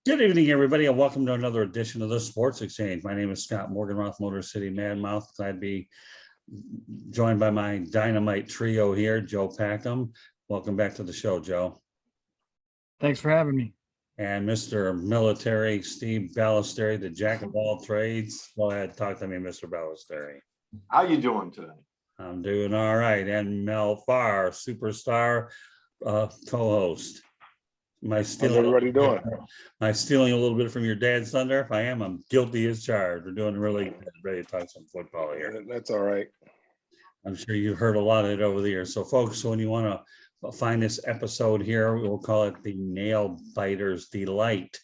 Good evening, everybody, and welcome to another edition of the Sports Exchange. My name is Scott Morganroth, Motor City Madmouth. I'd be joined by my dynamite trio here, Joe Packhem. Welcome back to the show, Joe. Thanks for having me. And Mr. Military Steve Balestrieri, the jack of all trades. Go ahead, talk to me, Mr. Balestrieri. How you doing today? I'm doing all right. And Mel Farr, superstar co-host. How's everybody doing? Am I stealing a little bit from your dad's thunder? If I am, I'm guilty as charged. We're doing really good. Ready to talk some football here. That's all right. I'm sure you've heard a lot of it over the years. So folks, when you want to find this episode here, we'll call it the Nail Biter's Delight.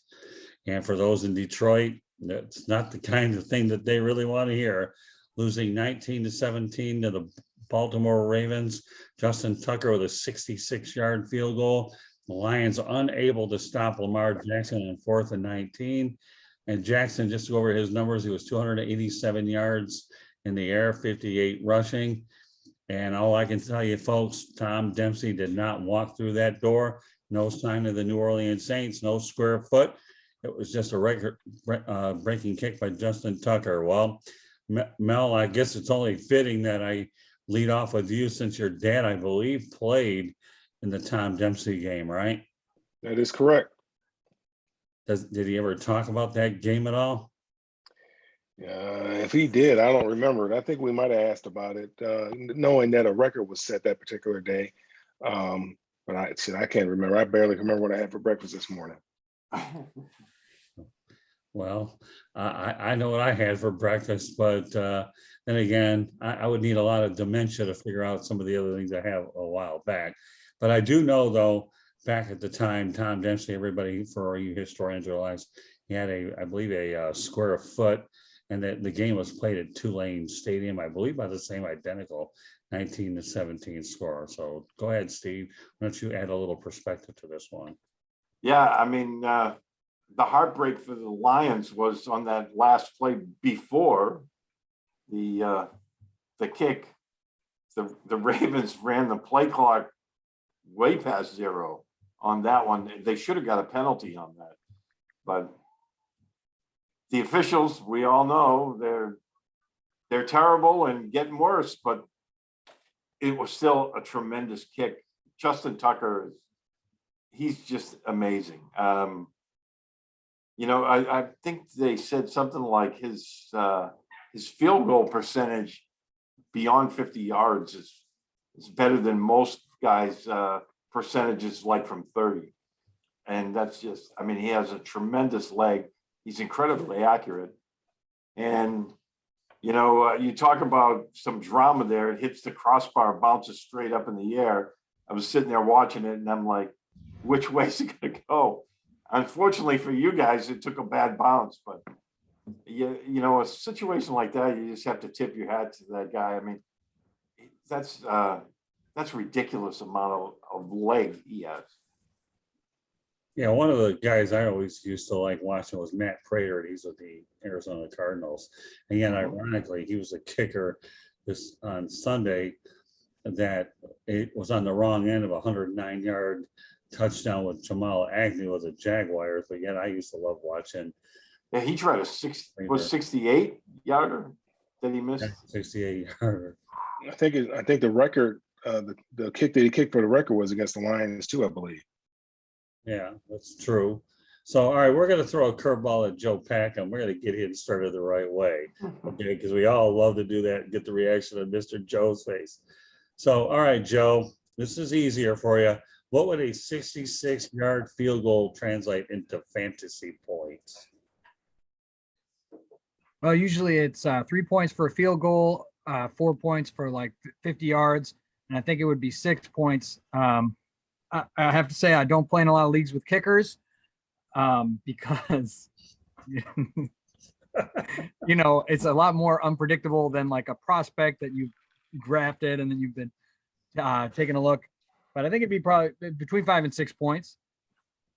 And for those in Detroit, that's not the kind of thing that they really want to hear. Losing 19-17 to the Baltimore Ravens, Justin Tucker with a 66-yard field goal. The Lions unable to stop Lamar Jackson on 4th and 19. And Jackson, just to go over his numbers, he was 287 yards in the air, 58 rushing. And all I can tell you, folks, Tom Dempsey did not walk through that door. No sign of the New Orleans Saints, no square foot. It was just a record breaking kick by Justin Tucker. Well, Mel, I guess it's only fitting that I lead off with you since your dad, I believe, played in the Tom Dempsey game, right? That is correct. Did he ever talk about that game at all? If he did, I don't remember it. I think we might have asked about it, knowing that a record was set that particular day. But I can't remember. I barely remember what I had for breakfast this morning. Well, I know what I had for breakfast, but then again, I would need a lot of dementia to figure out some of the other things I have a while back. But I do know, though, back at the time, Tom Dempsey, everybody, for you historians realize, he had I believe, a square foot, and that the game was played at Tulane Stadium, I believe, by the same identical 19-17 score. So go ahead, Steve. Why don't you add a little perspective to this one? Yeah, I mean, the heartbreak for the Lions was on that last play before the kick. The Ravens ran the play clock way past zero on that one. They should have got a penalty on that, but the officials, we all know, they're terrible and getting worse, but it was still a tremendous kick. Justin Tucker, he's just amazing. I think they said something like his field goal percentage beyond 50 yards is better than most guys' percentages like from 30. And that's just, I mean, he has a tremendous leg. He's incredibly accurate. And, you talk about some drama there. It hits the crossbar, bounces straight up in the air. I was sitting there watching it and I'm like, which way is it going to go? Unfortunately for you guys, it took a bad bounce, but a situation like that, you just have to tip your hat to that guy. I mean, that's ridiculous amount of leg he has. Yeah, one of the guys I always used to like watching was Matt Prater. He's with the Arizona Cardinals. And yet, ironically, he was a kicker this on Sunday that it was on the wrong end of a 109-yard touchdown with Jamal Agnew with the Jaguars. But yet, I used to love watching. Yeah, he tried a 68 yarder that he missed. 68 yarder. I think the record, the kick that he kicked for the record was against the Lions too, I believe. Yeah, that's true. So, all right, we're going to throw a curveball at Joe Packhem. We're going to get him started the right way, okay? Because we all love to do that and get the reaction of Mr. Joe's face. So, all right, Joe, this is easier for you. What would a 66-yard field goal translate into fantasy points? Well, usually it's 3 points for a field goal, 4 points for like 50 yards, and I think it would be 6 points. I have to say I don't play in a lot of leagues with kickers because, it's a lot more unpredictable than like a prospect that you've drafted and then you've been taking a look. But I think it'd be probably between 5 and 6 points.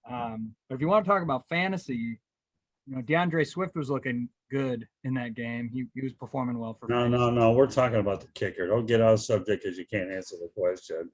But if you want to talk about fantasy, DeAndre Swift was looking good in that game. He was performing well for No, fantasy. no. We're talking about the kicker. Don't get off subject because you can't answer the question.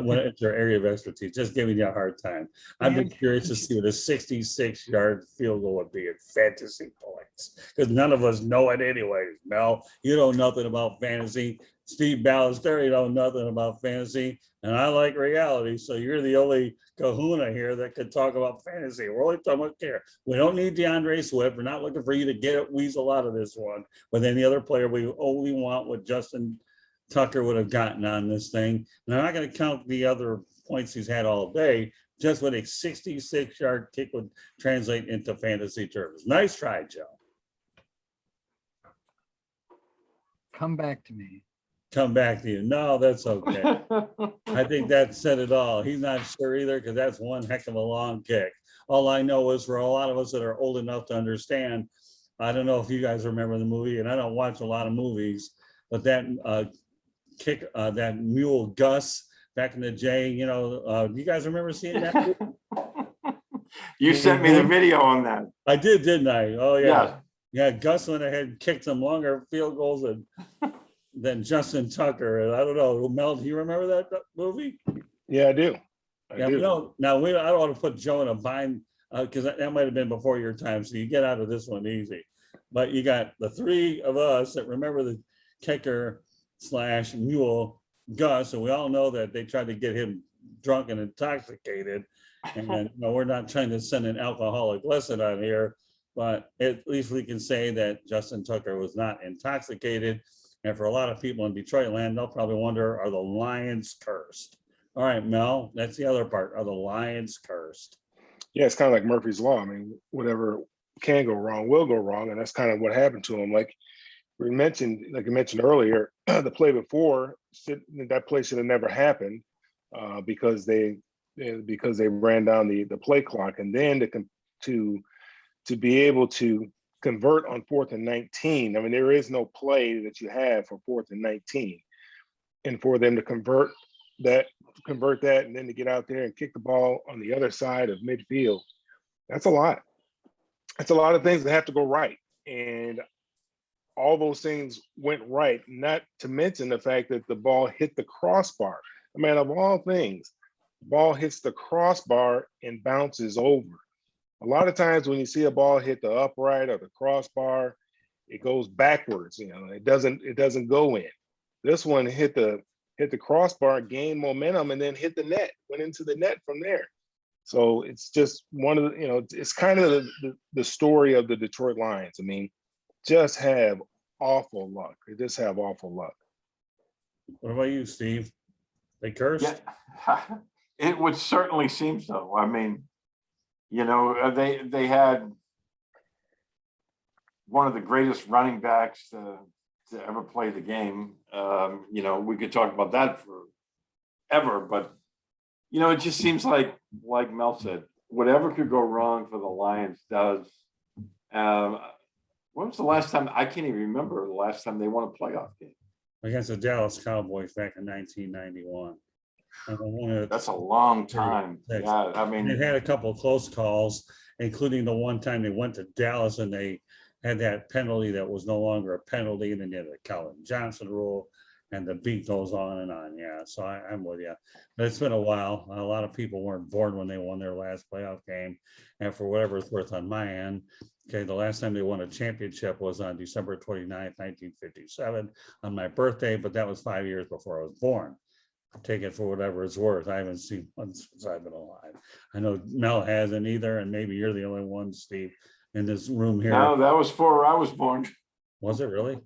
When it's your area of expertise, just giving you a hard time. I've been curious to see what a 66-yard field goal would be in fantasy points because none of us know it anyways. Mel, you know nothing about fantasy. Steve Balestrieri know nothing about fantasy, and I like reality. So you're the only kahuna here that could talk about fantasy. We're only talking about care. We don't need DeAndre Swift. We're not looking for you to get a weasel out of this one with any other player. We only want what Justin Tucker would have gotten on this thing. And I'm not going to count the other points he's had all day, just what a 66-yard kick would translate into fantasy terms. Nice try, Joe. Come back to me. Come back to you. No, that's okay. I think that said it all. He's not sure either because that's one heck of a long kick. All I know is for a lot of us that are old enough to understand, I don't know if you guys remember the movie, and I don't watch a lot of movies, but that kick, that mule Gus back in the day, do you guys remember seeing that movie? You sent me the video on that. I did, didn't I? Oh, yeah. Yeah. Yeah, Gus went ahead and kicked some longer field goals than Justin Tucker. And I don't know, Mel, do you remember that movie? Yeah, I do. Yeah, now I don't want to put Joe in a bind because that might have been before your time. So you get out of this one easy. But you got the three of us that remember the kicker / mule Gus, and we all know that they tried to get him drunk and intoxicated. And we're not trying to send an alcoholic lesson on here, but at least we can say that Justin Tucker was not intoxicated. And for a lot of people in Detroit land, they'll probably wonder, are the Lions cursed? All right, Mel, that's the other part. Are the Lions cursed? Yeah, it's kind of like Murphy's Law. I mean, whatever can go wrong will go wrong. And that's kind of what happened to him. Like you mentioned earlier, the play before, that play should have never happened because they ran down the play clock. And then to be able to convert on 4th and 19. I mean, there is no play that you have for 4th and 19. And for them to convert that, and then to get out there and kick the ball on the other side of midfield, that's a lot. That's a lot of things that have to go right. And all those things went right, not to mention the fact that the ball hit the crossbar. I mean, of all things, the ball hits the crossbar and bounces over. A lot of times when you see a ball hit the upright or the crossbar, it goes backwards. It doesn't go in. This one hit the crossbar, gained momentum, and then hit the net. Went into the net from there. So it's just one of the, it's kind of the story of the Detroit Lions. I mean, just have awful luck. They just have awful luck. What about you, Steve? They cursed? Yeah, it would certainly seem so. I mean, they had one of the greatest running backs to ever play the game. We could talk about that forever, but it just seems like Mel said, whatever could go wrong for the Lions does. When was the last time? I can't even remember the last time they won a playoff game. Against the Dallas Cowboys back in 1991. That's a long time. Yeah, I mean, they had a couple of close calls, including the one time they went to Dallas and they had that penalty that was no longer a penalty, and then you had the Calvin Johnson rule, and the beat goes on and on. Yeah, so I'm with you. But it's been a while. A lot of people weren't born when they won their last playoff game, and for whatever it's worth on my end, okay, the last time they won a championship was on December 29th, 1957, on my birthday, but that was 5 years before I was born. Take it for whatever it's worth. I haven't seen one since I've been alive. I know Mel hasn't either, and maybe you're the only one, Steve, in this room here. No, that was before I was born. Was it really?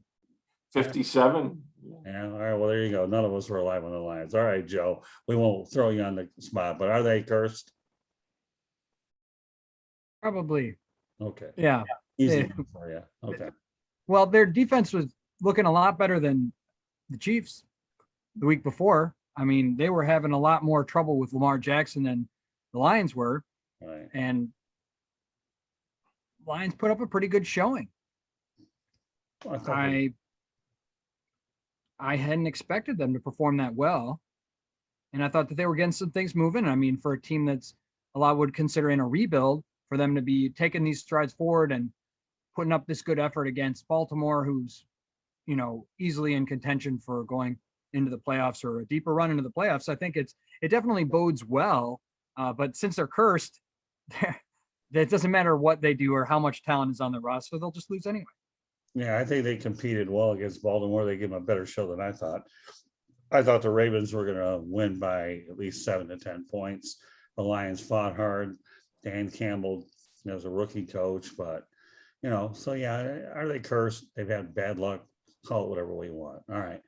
57. Yeah. All right. Well, there you go. None of us were alive on the Lions. All right, Joe. We won't throw you on the spot, but are they cursed? Probably. Okay. Yeah. Easy for you. Okay. Well, their defense was looking a lot better than the Chiefs the week before. I mean, they were having a lot more trouble with Lamar Jackson than the Lions were. Right. And Lions put up a pretty good showing. Well, I hadn't expected them to perform that well. And I thought that they were getting some things moving. I mean, for a team that's a lot would consider in a rebuild, for them to be taking these strides forward and putting up this good effort against Baltimore, who's, easily in contention for going into the playoffs or a deeper run into the playoffs. I think it definitely bodes well. But since they're cursed, it doesn't matter what they do or how much talent is on the roster, they'll just lose anyway. Yeah, I think they competed well against Baltimore. They gave them a better show than I thought. I thought the Ravens were going to win by at least 7 to 10 points. The Lions fought hard. Dan Campbell was a rookie coach, but so yeah, are they cursed? They've had bad luck. Call it whatever we want. All right,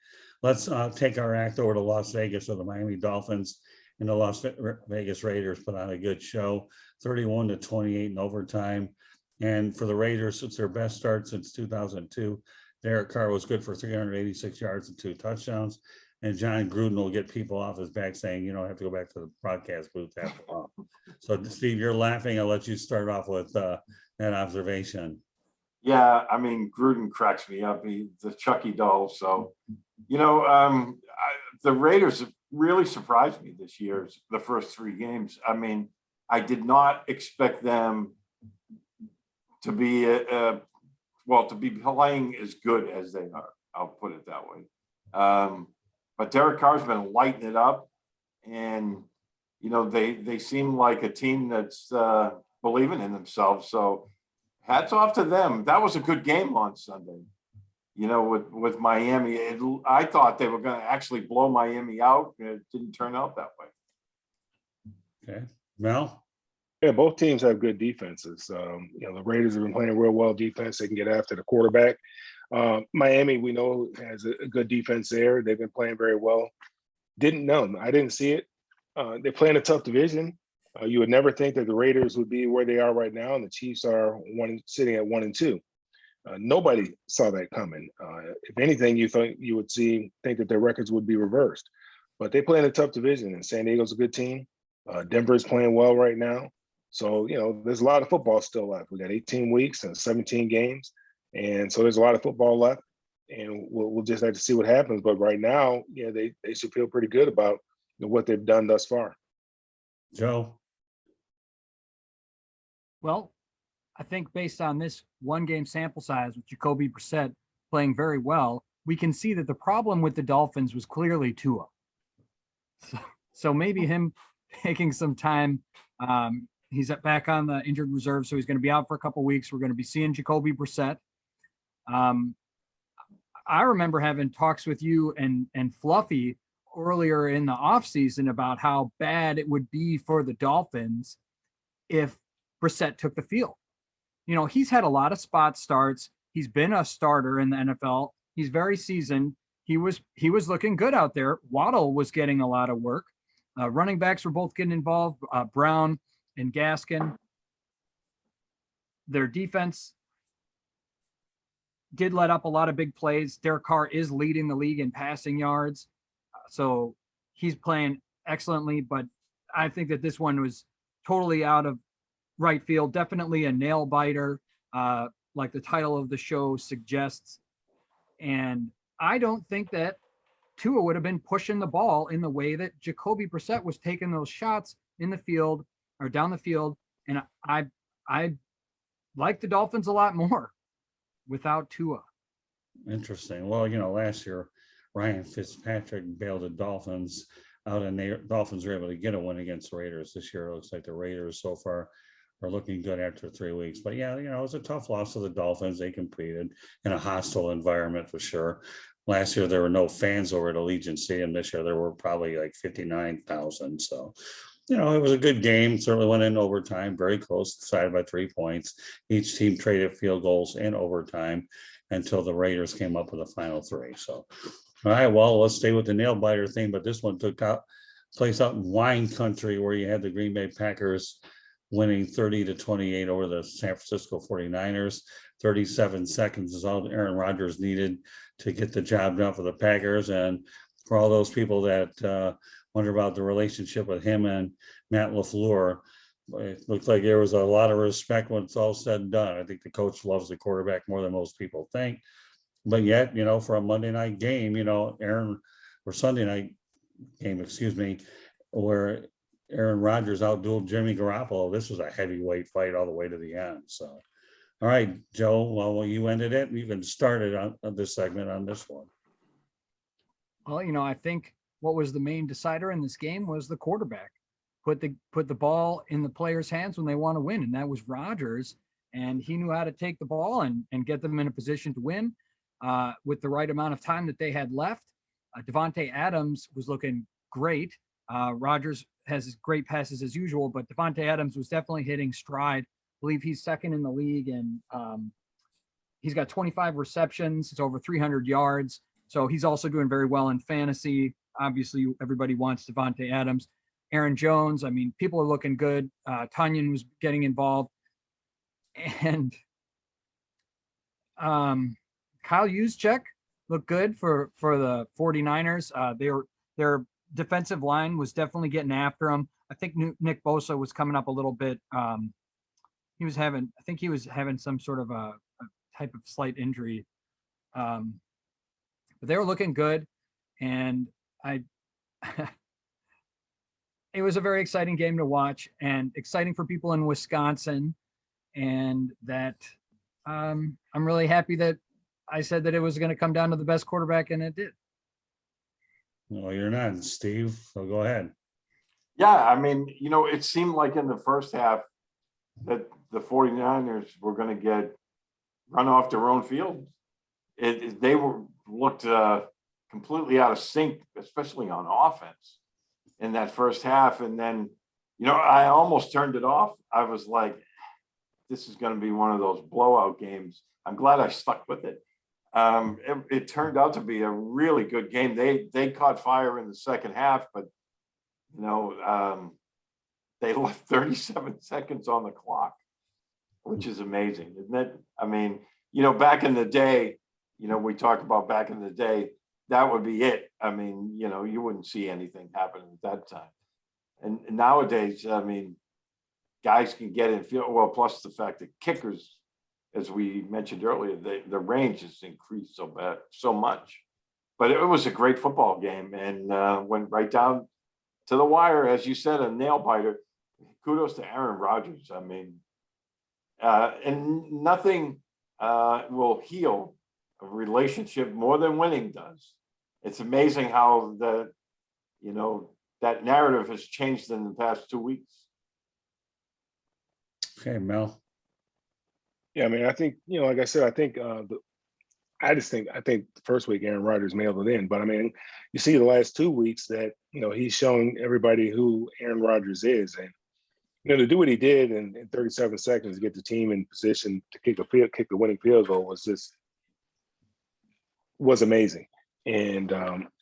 let's take our act over to Las Vegas, where the Miami Dolphins and the Las Vegas Raiders put on a good show, 31-28 in overtime. And for the Raiders, it's their best start since 2002. Derek Carr was good for 386 yards and 2 touchdowns. And John Gruden will get people off his back saying, I have to go back to the broadcast booth after all. So, Steve, you're laughing. I'll let you start off with that observation. Yeah, I mean, Gruden cracks me up. The Chucky doll. So, the Raiders have really surprised me this year, the first 3 games. I mean, I did not expect them to be, to be playing as good as they are. I'll put it that way. But Derek Carr's been lighting it up, and they seem like a team that's believing in themselves. So hats off to them. That was a good game on Sunday. With Miami, I thought they were going to actually blow Miami out, and it didn't turn out that way. Okay, Mel. Yeah, both teams have good defenses. The Raiders have been playing real well defense. They can get after the quarterback. Miami, we know, has a good defense there. They've been playing very well. I didn't see it. They're playing a tough division. You would never think that the Raiders would be where they are right now, and the Chiefs are sitting at 1-2. Nobody saw that coming. If anything, you would think that their records would be reversed. But they play in a tough division, and San Diego's a good team. Denver's playing well right now. So, there's a lot of football still left. We got 18 weeks and 17 games. And so there's a lot of football left, and we'll just have to see what happens. But right now, they should feel pretty good about what they've done thus far. Joe? Well, I think based on this 1-game sample size with Jacoby Brissett playing very well, we can see that the problem with the Dolphins was clearly Tua. So maybe him taking some time. He's back on the injured reserve, so he's going to be out for a couple of weeks. We're going to be seeing Jacoby Brissett. I remember having talks with you and Fluffy earlier in the offseason about how bad it would be for the Dolphins if Brissett took the field. He's had a lot of spot starts. He's been a starter in the NFL. He's very seasoned. He was looking good out there. Waddle was getting a lot of work. Running backs were both getting involved. Brown and Gaskin. Their defense did let up a lot of big plays. Derek Carr is leading the league in passing yards. So he's playing excellently, but I think that this one was totally out of right field. Definitely a nail biter, like the title of the show suggests. And I don't think that Tua would have been pushing the ball in the way that Jacoby Brissett was taking those shots in the field or down the field. And I like the Dolphins a lot more without Tua. Interesting. Well, last year, Ryan Fitzpatrick bailed the Dolphins out, and the Dolphins were able to get a win against the Raiders. This year, it looks like the Raiders so far are looking good after 3 weeks. But yeah, it was a tough loss to the Dolphins. They competed in a hostile environment for sure. Last year, there were no fans over at Allegiant Stadium. This year, there were probably like 59,000. So, it was a good game. Certainly went in overtime, very close, decided by 3 points. Each team traded field goals in overtime until the Raiders came up with the final 3. So, all right, well, let's stay with the nail biter thing, but this one took place out in wine country, where you had the Green Bay Packers winning 30-28 over the San Francisco 49ers. 37 seconds is all Aaron Rodgers needed to get the job done for the Packers. And for all those people that wonder about the relationship with him and Matt LaFleur, it looks like there was a lot of respect when it's all said and done. I think the coach loves the quarterback more than most people think. But yet, for a Monday night game, Sunday night game, where Aaron Rodgers outdueled Jimmy Garoppolo, this was a heavyweight fight all the way to the end. So All right, Joe, well, you ended it. We even started on this segment on this one. Well, I think what was the main decider in this game was the quarterback. Put the ball in the players' hands when they want to win, and that was Rodgers. And he knew how to take the ball and get them in a position to win with the right amount of time that they had left. Davante Adams was looking great. Rodgers has great passes as usual, but Davante Adams was definitely hitting stride. I believe he's second in the league, and he's got 25 receptions. It's over 300 yards. So he's also doing very well in fantasy. Obviously, everybody wants Davante Adams. Aaron Jones, I mean, people are looking good. Tanyan was getting involved. And Kyle Juszczyk looked good for the 49ers. Their defensive line was definitely getting after him. I think Nick Bosa was coming up a little bit. He was having some sort of a type of slight injury. But they were looking good. And it was a very exciting game to watch, and exciting for people in Wisconsin. And that I'm really happy that I said that it was going to come down to the best quarterback, and it did. Well, you're not, Steve, so go ahead. Yeah, I mean, it seemed like in the first half that the 49ers were going to get run off their own field. They looked completely out of sync, especially on offense in that first half. And then, I almost turned it off. I was like, this is going to be one of those blowout games. I'm glad I stuck with it. It turned out to be a really good game. They caught fire in the second half, but they left 37 seconds on the clock, which is amazing, isn't it? I mean, back in the day, we talked about back in the day, that would be it. I mean, you wouldn't see anything happen at that time. And nowadays, I mean, guys can get in field. Well, plus the fact that kickers, as we mentioned earlier, the range has increased so much. But it was a great football game, and went right down to the wire, as you said, a nail biter. Kudos to Aaron Rodgers. I mean, and nothing will heal a relationship more than winning does. It's amazing how that narrative has changed in the past 2 weeks. Okay, Mel. Yeah, I mean, I think, like I said, I think I think the first week Aaron Rodgers mailed it in, but I mean, you see the last 2 weeks that, he's shown everybody who Aaron Rodgers is. And, to do what he did in 37 seconds to get the team in position to kick the winning field goal was amazing. And,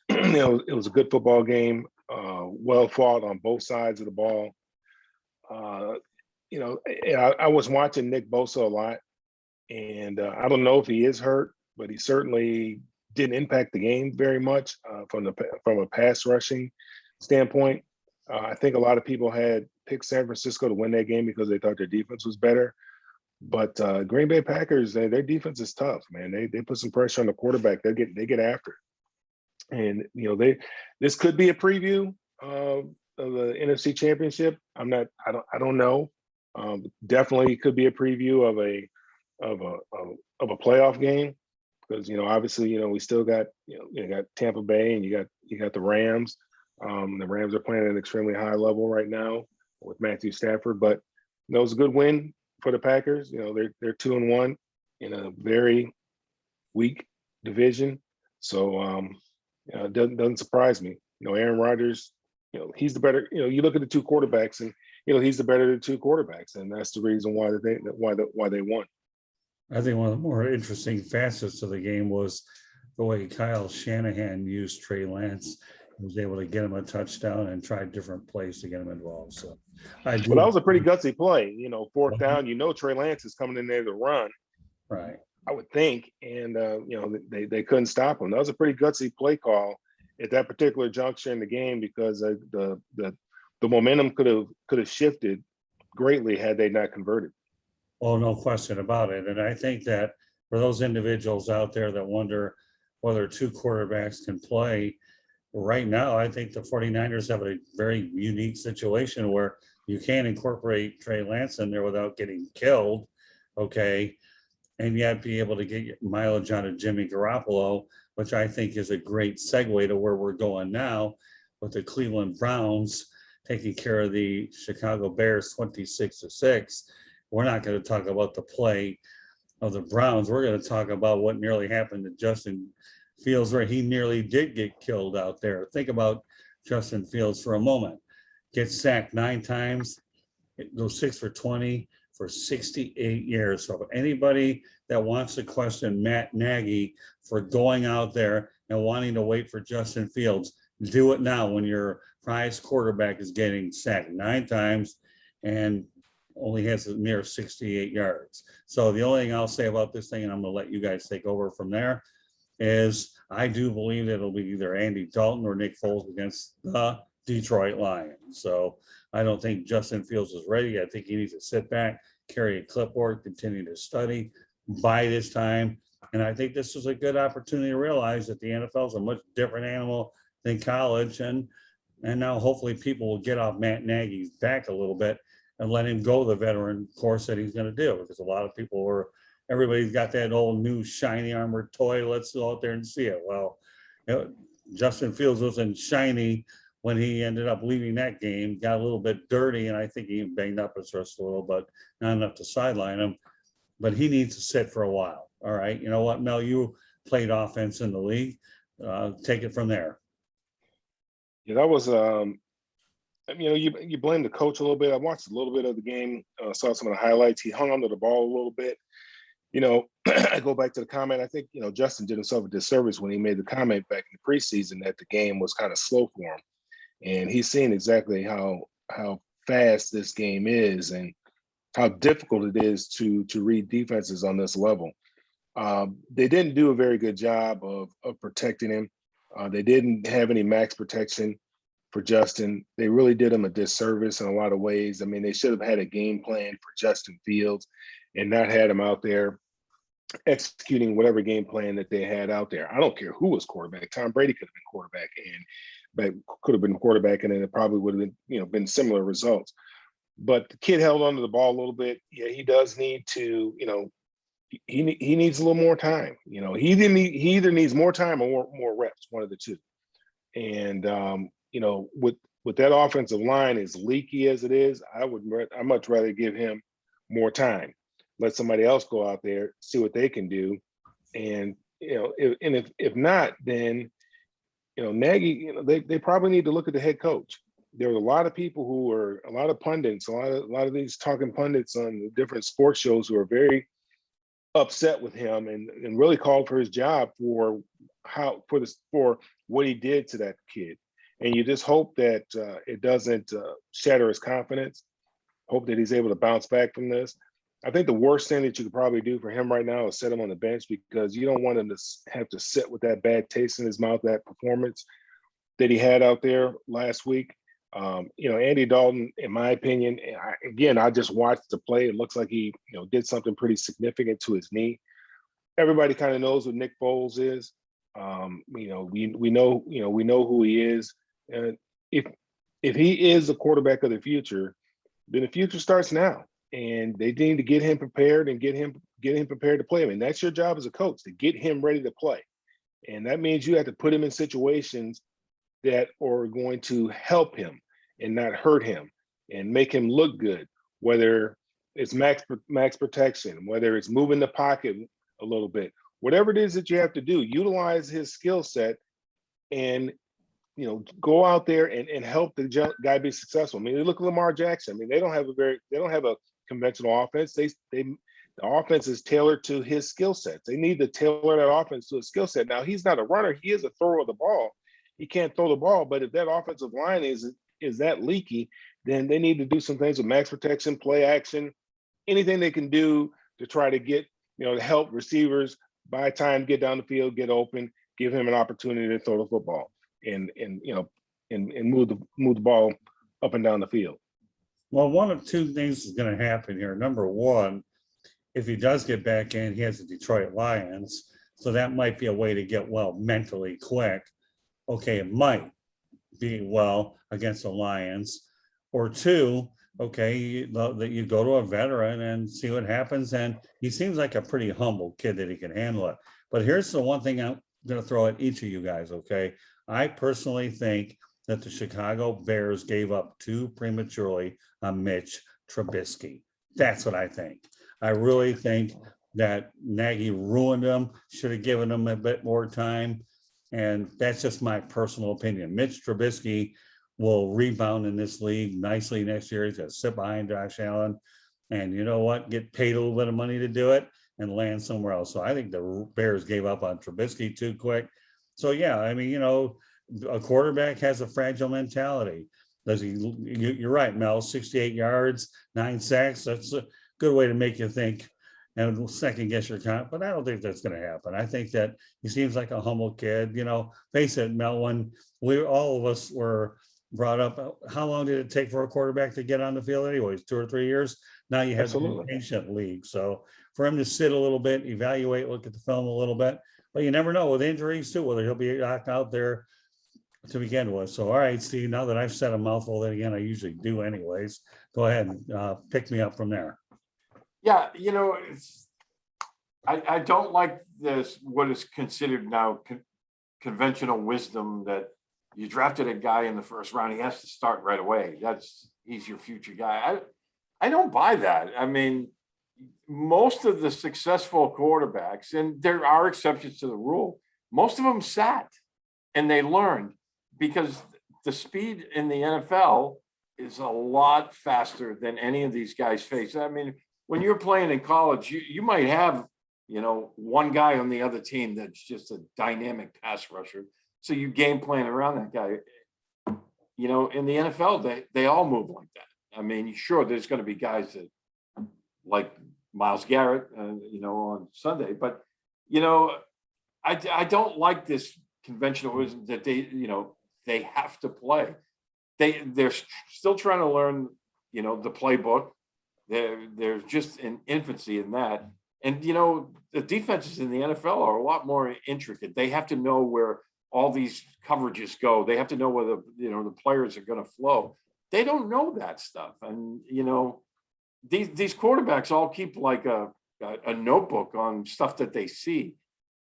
it was a good football game, well fought on both sides of the ball. I was watching Nick Bosa a lot, and I don't know if he is hurt, but he certainly didn't impact the game very much from a pass rushing standpoint. I think a lot of people had picked San Francisco to win that game because they thought their defense was better. But Green Bay Packers, their defense is tough, man. They put some pressure on the quarterback. They get after it. And this could be a preview of the NFC Championship. I don't know. Definitely could be a preview of a playoff game, because obviously we still got you got Tampa Bay, and you got the Rams. The Rams are playing at an extremely high level right now with Matthew Stafford, but it was a good win for the Packers. They're 2-1 in a very weak division, so it doesn't surprise me. Aaron Rodgers, he's the better. You look at the two quarterbacks, and he's the better of the two quarterbacks, and that's the reason why they won. I think one of the more interesting facets of the game was the way Kyle Shanahan used Trey Lance. He was able to get him a touchdown and try different plays to get him involved. So, that was a pretty gutsy play. Fourth down. Trey Lance is coming in there to run. Right. I would think, and they couldn't stop him. That was a pretty gutsy play call at that particular juncture in the game, because the momentum could have shifted greatly had they not converted. Oh, no question about it. And I think that for those individuals out there that wonder whether two quarterbacks can play, right now, I think the 49ers have a very unique situation where you can incorporate Trey Lance in there without getting killed. Okay. and yet be able to get mileage out of Jimmy Garoppolo, which I think is a great segue to where we're going now with the Cleveland Browns taking care of the Chicago Bears 26-6. We're not going to talk about the play of the Browns. We're going to talk about what nearly happened to Justin Fields, where he nearly did get killed out there. Think about Justin Fields for a moment. Gets sacked 9 times, goes 6 for 20 for 68 years. So anybody that wants to question Matt Nagy for going out there and wanting to wait for Justin Fields, do it now when your prize quarterback is getting sacked 9 times and only has a mere 68 yards. So the only thing I'll say about this thing, and I'm going to let you guys take over from there, is I do believe that it'll be either Andy Dalton or Nick Foles against the Detroit Lions. So I don't think Justin Fields is ready. I think he needs to sit back, carry a clipboard, continue to study, buy this time. And I think this is a good opportunity to realize that the NFL is a much different animal than college. And now hopefully people will get off Matt Nagy's back a little bit and let him go the veteran course that he's going to do. Because a lot of people were, everybody's got that old new shiny armored toy. Let's go out there and see it. Well, Justin Fields wasn't shiny when he ended up leaving that game, got a little bit dirty, and I think he banged up his wrist a little, but not enough to sideline him. But he needs to sit for a while. All right. You know what, Mel, you played offense in the league. Take it from there. Yeah, that was, you blame the coach a little bit. I watched a little bit of the game, saw some of the highlights. He hung onto the ball a little bit. I go back to the comment. I think, Justin did himself a disservice when he made the comment back in the preseason that the game was kind of slow for him. And he's seen exactly how fast this game is and how difficult it is to read defenses on this level. They didn't do a very good job of protecting him. They didn't have any max protection for Justin. They really did him a disservice in a lot of ways. I mean, they should have had a game plan for Justin Fields and not had him out there executing whatever game plan that they had out there. I don't care who was quarterback. Tom Brady could have been quarterback, and then it probably would have been, been similar results. But the kid held onto the ball a little bit. Yeah, he does need to, he needs a little more time. He either needs more time or more reps, one of the two. And with that offensive line as leaky as it is, I'd much rather give him more time. Let somebody else go out there, see what they can do. And if not, then Nagy, they probably need to look at the head coach. There were a lot of people a lot of pundits, a lot of these talking pundits on different sports shows who are very upset with him and really called for his job for what he did to that kid. And you just hope that it doesn't shatter his confidence. Hope that he's able to bounce back from this. I think the worst thing that you could probably do for him right now is set him on the bench, because you don't want him to have to sit with that bad taste in his mouth, that performance that he had out there last week. Andy Dalton, in my opinion, I just watched the play. It looks like he, did something pretty significant to his knee. Everybody kind of knows what Nick Foles is. We know who he is. And if he is the quarterback of the future, then the future starts now. And they need to get him prepared and get him prepared to play. I mean, that's your job as a coach, to get him ready to play. And that means you have to put him in situations that are going to help him and not hurt him and make him look good, whether it's max protection, whether it's moving the pocket a little bit, whatever it is that you have to do, utilize his skill set and, go out there and help the guy be successful. I mean, look at Lamar Jackson. I mean, they don't have a conventional offense. The offense is tailored to his skill sets. They need to tailor that offense to his skill set. Now, he's not a runner. He is a thrower of the ball. He can't throw the ball, but if that offensive line is that leaky, then they need to do some things with max protection, play action, anything they can do to try to get, to help receivers buy time, get down the field, get open, give him an opportunity to throw the football and move the ball up and down the field. Well, one of two things is going to happen here. Number one, if he does get back in, he has the Detroit Lions. So that might be a way to get well mentally quick. Okay, it might be well against the Lions. Or two, okay, that you go to a veteran and see what happens. And he seems like a pretty humble kid that he can handle it. But here's the one thing I'm going to throw at each of you guys, okay? I personally think that the Chicago Bears gave up too prematurely on Mitch Trubisky. That's what I think. I really think that Nagy ruined him, should have given him a bit more time. And that's just my personal opinion. Mitch Trubisky will rebound in this league nicely next year. He's going to sit behind Josh Allen. And you know what? Get paid a little bit of money to do it and land somewhere else. So I think the Bears gave up on Trubisky too quick. So yeah, I mean, you know, a quarterback has a fragile mentality. Does he? You're right, Mel. 68 yards, 9 sacks. That's a good way to make you think and second guess your count. But I don't think that's going to happen. I think that he seems like a humble kid. You know, face it, Mel. When all of us were brought up, how long did it take for a quarterback to get on the field? Anyways, 2 or 3 years. Now you have an ancient league. So for him to sit a little bit, evaluate, look at the film a little bit. But you never know with injuries too, whether he'll be knocked out there to begin with. So, all right, Steve, now that I've said a mouthful, that again, I usually do anyways, go ahead and pick me up from there. Yeah, you know, I don't like this, what is considered now conventional wisdom that you drafted a guy in the first round, he has to start right away. He's your future guy. I don't buy that. I mean, most of the successful quarterbacks, and there are exceptions to the rule, most of them sat and they learned, because the speed in the NFL is a lot faster than any of these guys face. I mean, when you're playing in college, you might have, you know, one guy on the other team that's just a dynamic pass rusher. So you game plan around that guy. You know, in the NFL, they all move like that. I mean, sure, there's going to be guys that like Myles Garrett, you know, on Sunday, but, you know, I don't like this conventional wisdom that they have to play. They're still trying to learn, you know, the playbook. They're just in infancy in that. And, you know, the defenses in the NFL are a lot more intricate. They have to know where all these coverages go. They have to know whether, you know, the players are going to flow. They don't know that stuff. And, you know, these quarterbacks all keep like a notebook on stuff that they see.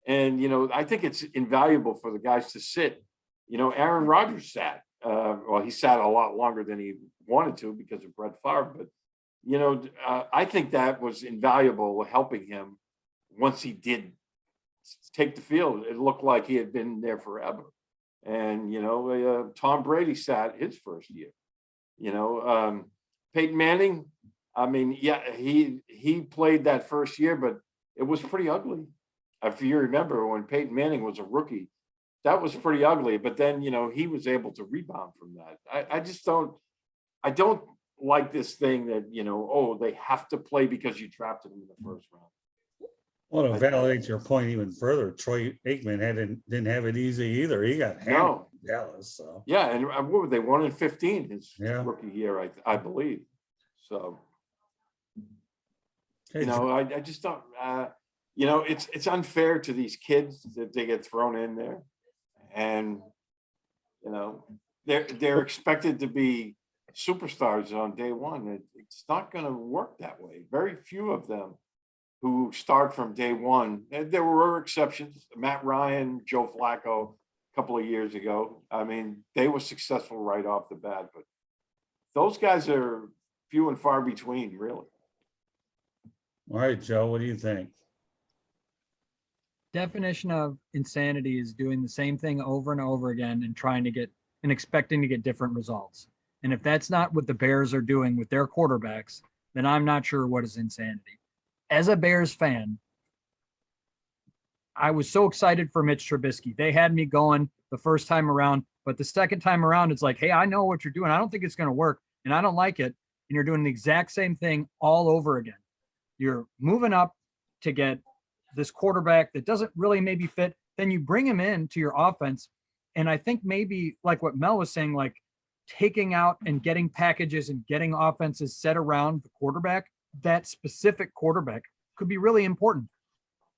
And, you know, I think it's invaluable for the guys to sit. You know, Aaron Rodgers sat. Well, he sat a lot longer than he wanted to because of Brett Favre. But, you know, I think that was invaluable helping him once he did take the field. It looked like he had been there forever. And, you know, Tom Brady sat his first year. You know, Peyton Manning, I mean, yeah, he played that first year, but it was pretty ugly. If you remember when Peyton Manning was a rookie, that was pretty ugly. But then, you know, he was able to rebound from that. I don't like this thing that, you know, oh, they have to play because you drafted them in the first round. Well, to validate your point even further, Troy Aikman didn't have it easy either. He got hammered in Dallas. So yeah, and what were they, 1-15 his rookie year, I believe. So, you know, I just don't. You know, it's unfair to these kids that they get thrown in there, and you know they're expected to be superstars on day one. It's not going to work that way. Very few of them who start from day one. And there were exceptions. Matt Ryan, Joe Flacco, a couple of years ago. I mean, they were successful right off the bat, but those guys are few and far between, really. All right, Joe, what do you think? Definition of insanity is doing the same thing over and over again and trying to get and expecting to get different results. And if that's not what the Bears are doing with their quarterbacks, then I'm not sure what is insanity. As a Bears fan, I was so excited for Mitch Trubisky. They had me going the first time around, but the second time around, it's like, hey, I know what you're doing. I don't think it's going to work, and I don't like it. And you're doing the exact same thing all over again. You're moving up to get this quarterback that doesn't really maybe fit. Then you bring him into your offense. And I think maybe like what Mel was saying, like taking out and getting packages and getting offenses set around the quarterback, that specific quarterback could be really important.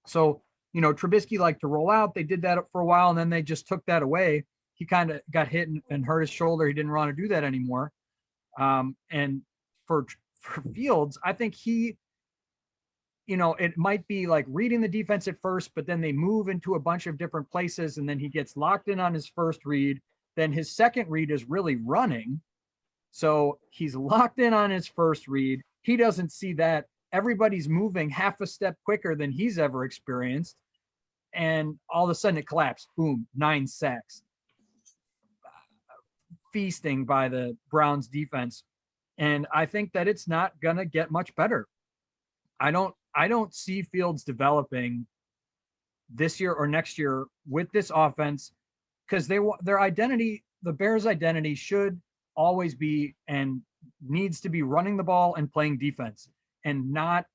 So, you know, Trubisky liked to roll out. They did that for a while, and then they just took that away. He kind of got hit and hurt his shoulder. He didn't want to do that anymore. And for Fields, I think he, it might be like reading the defense at first, but then they move into a bunch of different places and then he gets locked in on his first read. Then his second read is really running. So he's locked in on his first read. He doesn't see that. Everybody's moving half a step quicker than he's ever experienced. And all of a sudden it collapsed. Boom, 9 sacks. Feasting by the Browns defense. And I think that it's not going to get much better. I don't see Fields developing this year or next year with this offense, because their identity, the Bears' identity, should always be and needs to be running the ball and playing defense and not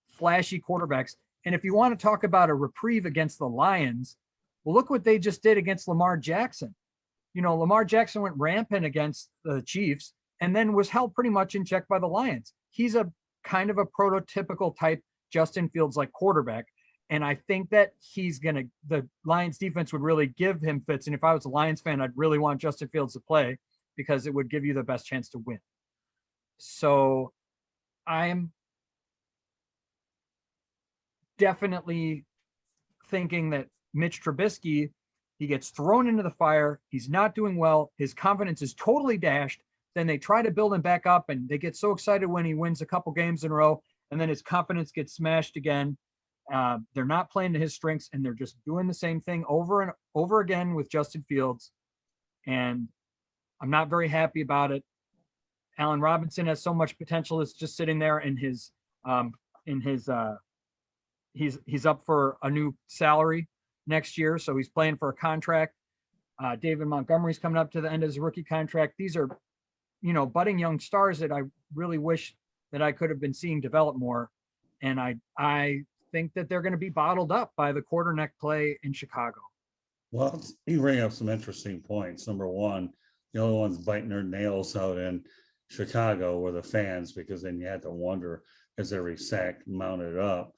flashy quarterbacks. And if you want to talk about a reprieve against the Lions, well, look what they just did against Lamar Jackson. Lamar Jackson went rampant against the Chiefs and then was held pretty much in check by the Lions. He's a kind of a prototypical type Justin Fields like quarterback. And I think that the Lions defense would really give him fits. And if I was a Lions fan, I'd really want Justin Fields to play because it would give you the best chance to win. So I'm definitely thinking that Mitch Trubisky, he gets thrown into the fire. He's not doing well. His confidence is totally dashed. Then they try to build him back up and they get so excited when he wins a couple games in a row. And then his confidence gets smashed again. They're not playing to his strengths and they're just doing the same thing over and over again with Justin Fields. And I'm not very happy about it. Allen Robinson has so much potential. It's just sitting there in his he's up for a new salary next year. So he's playing for a contract. David Montgomery's coming up to the end of his rookie contract. These are, budding young stars that I really wish that I could have been seeing develop more. And I think that they're going to be bottled up by the quarterback play in Chicago. Well, you bring up some interesting points. Number one, the only ones biting their nails out in Chicago were the fans, because then you had to wonder, as every sack mounted up,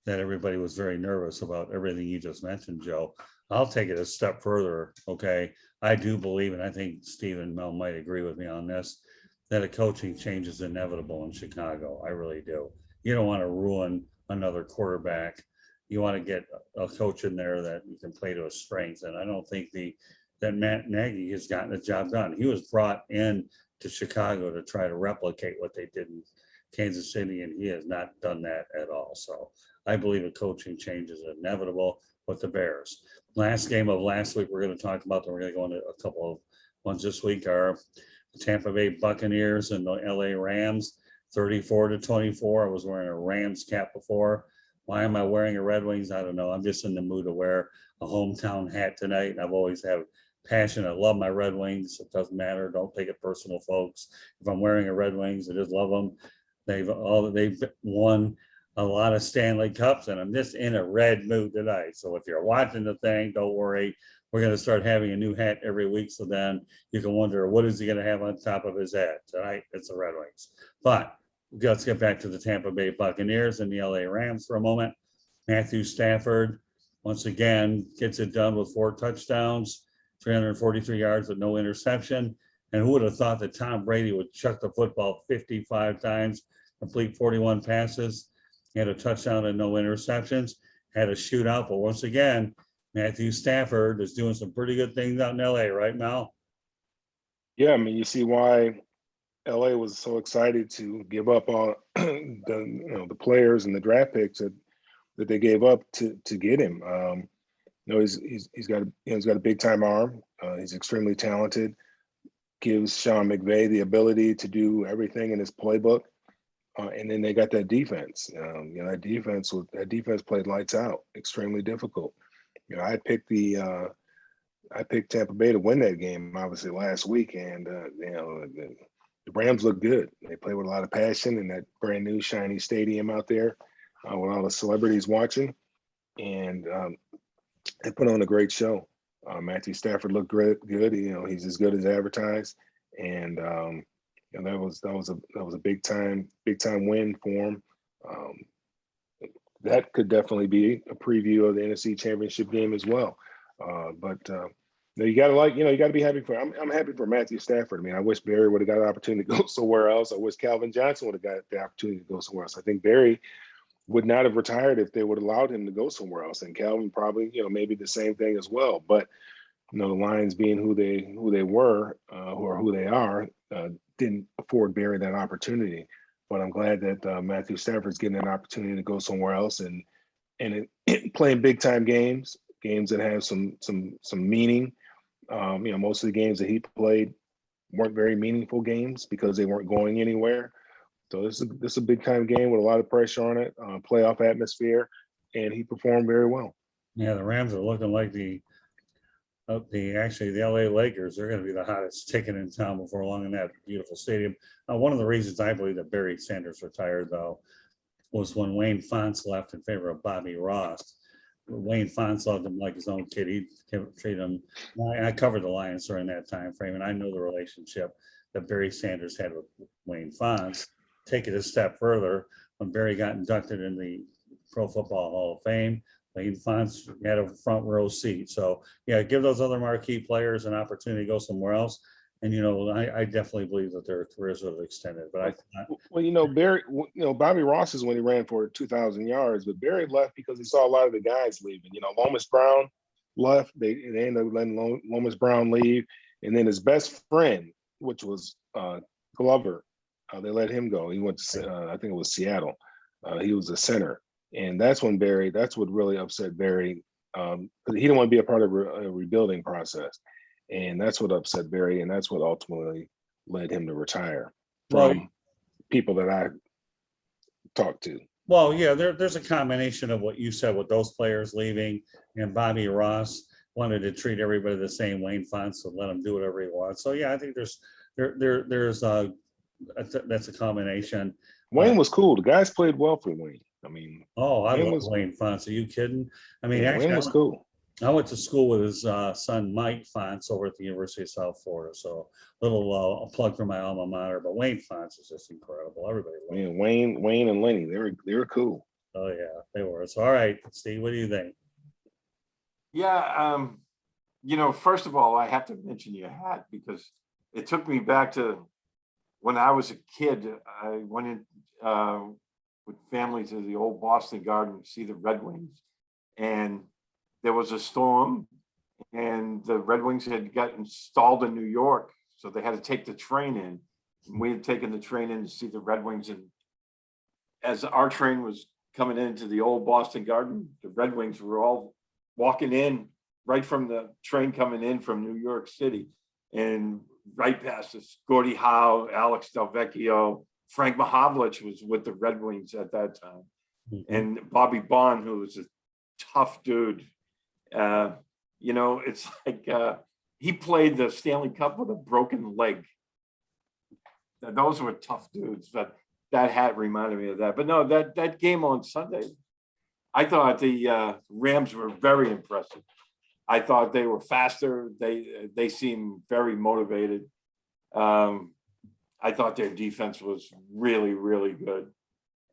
that everybody was very nervous about everything you just mentioned, Joe. I'll take it a step further. Okay. I do believe, and I think Steve and Mel might agree with me on this, that a coaching change is inevitable in Chicago. I really do. You don't want to ruin another quarterback. You want to get a coach in there that you can play to his strengths. And I don't think that Matt Nagy has gotten the job done. He was brought in to Chicago to try to replicate what they did in Kansas City, and he has not done that at all. So I believe a coaching change is inevitable with the Bears. Last game of last week, we're going to talk about, then we're going to go into a couple of ones this week, are the Tampa Bay Buccaneers and the LA Rams, 34-24. I was wearing a Rams cap before. Why am I wearing a Red Wings? I don't know. I'm just in the mood to wear a hometown hat tonight. And I've always had passion. I love my Red Wings. It doesn't matter. Don't take it personal, folks. If I'm wearing a Red Wings, I just love them. They've won a lot of Stanley Cups, and I'm just in a red mood tonight. So if you're watching the thing, don't worry. We're going to start having a new hat every week. So then you can wonder, what is he going to have on top of his hat? Tonight, it's the Red Wings. But let's get back to the Tampa Bay Buccaneers and the LA Rams for a moment. Matthew Stafford, once again, gets it done with 4 touchdowns, 343 yards with no interception. And who would have thought that Tom Brady would chuck the football 55 times, complete 41 passes, had a touchdown and no interceptions, had a shootout. But once again, Matthew Stafford is doing some pretty good things out in LA, right, Mel? Yeah, I mean, you see why LA was so excited to give up on the players and the draft picks that they gave up to get him. He's got a big time arm. He's extremely talented. Gives Sean McVay the ability to do everything in his playbook. And then they got that defense. That defense played lights out. Extremely difficult. I picked Tampa Bay to win that game, obviously, last week, and the Rams look good. They play with a lot of passion in that brand new shiny stadium out there with all the celebrities watching, and they put on a great show. Matthew Stafford looked good. He's as good as advertised, and that was a big time win for him. That could definitely be a preview of the NFC Championship game as well. But No, you gotta you gotta be happy for. I'm happy for Matthew Stafford. I mean, I wish Barry would have got an opportunity to go somewhere else. I wish Calvin Johnson would have got the opportunity to go somewhere else. I think Barry would not have retired if they would have allowed him to go somewhere else, and Calvin probably, maybe the same thing as well. But the Lions being who they were, or who they are, didn't afford Barry that opportunity. But I'm glad that Matthew Stafford's getting an opportunity to go somewhere else and playing big time games that have some meaning. Most of the games that he played weren't very meaningful games because they weren't going anywhere. So this is a big time game with a lot of pressure on it, playoff atmosphere, and he performed very well. Yeah, the Rams are looking like the LA Lakers. They're going to be the hottest ticket in town before long in that beautiful stadium. One of the reasons I believe that Barry Sanders retired, though, was when Wayne Fontes left in favor of Bobby Ross. Wayne Fontes loved him like his own kid. He treated him. I covered the Lions during that time frame, and I know the relationship that Barry Sanders had with Wayne Fontes. Take it a step further, when Barry got inducted in the Pro Football Hall of Fame, Wayne Fontes had a front row seat. So yeah, give those other marquee players an opportunity to go somewhere else. And I definitely believe that their careers would have extended. But Barry, Bobby Ross is when he ran for 2,000 yards, but Barry left because he saw a lot of the guys leaving. Lomas Brown left. They ended up letting Lomas Brown leave, and then his best friend, which was Glover, they let him go. He went to I think it was Seattle. He was a center, and that's what really upset Barry, because he didn't want to be a part of a rebuilding process. And that's what upset Barry, and that's what ultimately led him to retire from people that I talked to. Well, yeah, there's a combination of what you said with those players leaving, and Bobby Ross wanted to treat everybody the same. Wayne Fontes would let him do whatever he wants. So yeah, I think there's that's a combination. Wayne was cool. The guys played well for Wayne. I mean, I love Wayne Fontes. Are you kidding? I mean, actually, Wayne was cool. I went to school with his son, Mike Fontes, over at the University of South Florida. So a plug for my alma mater. But Wayne Fontes is just incredible. Everybody loves him. Wayne and Lenny, they were cool. Oh yeah, they were. So all right, Steve, what do you think? Yeah, first of all, I have to mention your hat because it took me back to when I was a kid. I went in with family to the old Boston Garden to see the Red Wings, and there was a storm, and the Red Wings had gotten stalled in New York, so they had to take the train in. And we had taken the train in to see the Red Wings, and as our train was coming into the old Boston Garden, the Red Wings were all walking in right from the train coming in from New York City, and right past us, Gordie Howe, Alex Delvecchio, Frank Mahovlich was with the Red Wings at that time, and Bobby Bond, who was a tough dude. It's like he played the Stanley Cup with a broken leg. Those were tough dudes, but that hat reminded me of that. But no, that game on Sunday, I thought the Rams were very impressive. I thought they were faster. They seemed very motivated. I thought their defense was really, really good.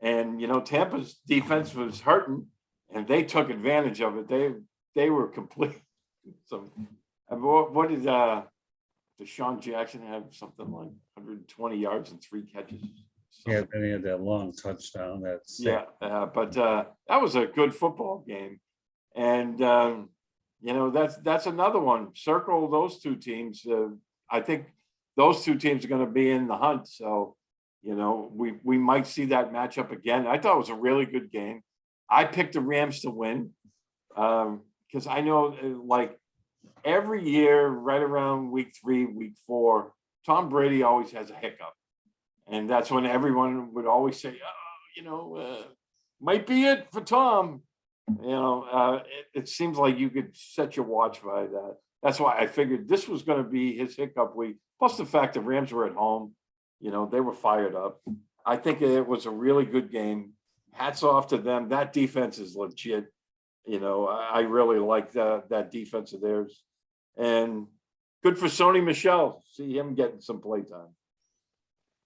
And, Tampa's defense was hurting, and they took advantage of it. They were complete. So, what did Deshaun Jackson have? Something like 120 yards and 3 catches. Yeah, then he had that long touchdown. But that was a good football game, and that's another one. Circle those two teams. I think those two teams are going to be in the hunt. So, we might see that matchup again. I thought it was a really good game. I picked the Rams to win because I know, like, every year, right around week 3, week 4, Tom Brady always has a hiccup. And that's when everyone would always say, might be it for Tom. It seems like you could set your watch by that. That's why I figured this was going to be his hiccup week. Plus the fact the Rams were at home, they were fired up. I think it was a really good game. Hats off to them. That defense is legit. I really like that defense of theirs. And good for Sony Michel. See him getting some playtime.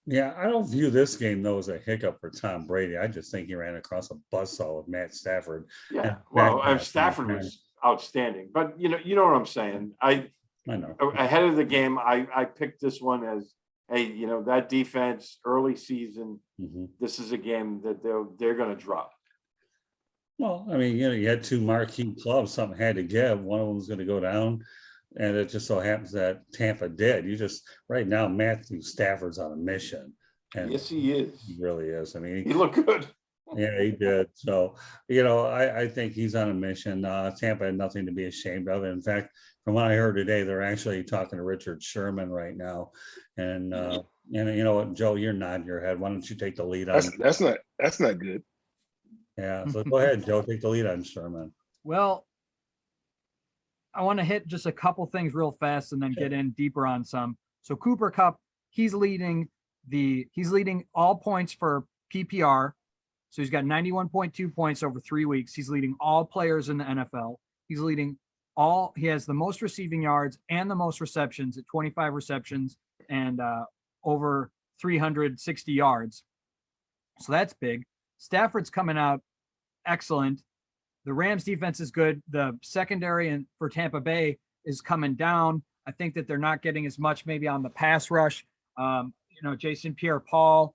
Yeah, I don't view this game, though, as a hiccup for Tom Brady. I just think he ran across a buzzsaw with Matt Stafford. Yeah, well, Stafford was outstanding. But, you know what I'm saying? I know. ahead of the game, I picked this one as, hey, that defense early season, Mhm. this is a game that they're going to drop. Well, I mean, you had two marquee clubs, something had to give. One of them was going to go down, and it just so happens that Tampa did. Right now, Matthew Stafford's on a mission, and Yes, he is. he really is. I mean, He looked good. yeah, he did. So, I think he's on a mission. Tampa had nothing to be ashamed of. In fact, from what I heard today, they're actually talking to Richard Sherman right now. And you know what, Joe, you're nodding your head. Why don't you take the lead on? That's not good. Yeah. So go ahead, Joe, take the lead on Sherman. Well, I want to hit just a couple things real fast and then get in deeper on some. So Cooper Kupp, he's leading all points for PPR. So he's got 91.2 points over 3 weeks. He's leading all players in the NFL. He has the most receiving yards and the most receptions at 25 receptions and over 360 yards. So that's big. Stafford's coming out excellent. The Rams defense is good. The secondary for Tampa Bay is coming down. I think that they're not getting as much maybe on the pass rush. Jason Pierre-Paul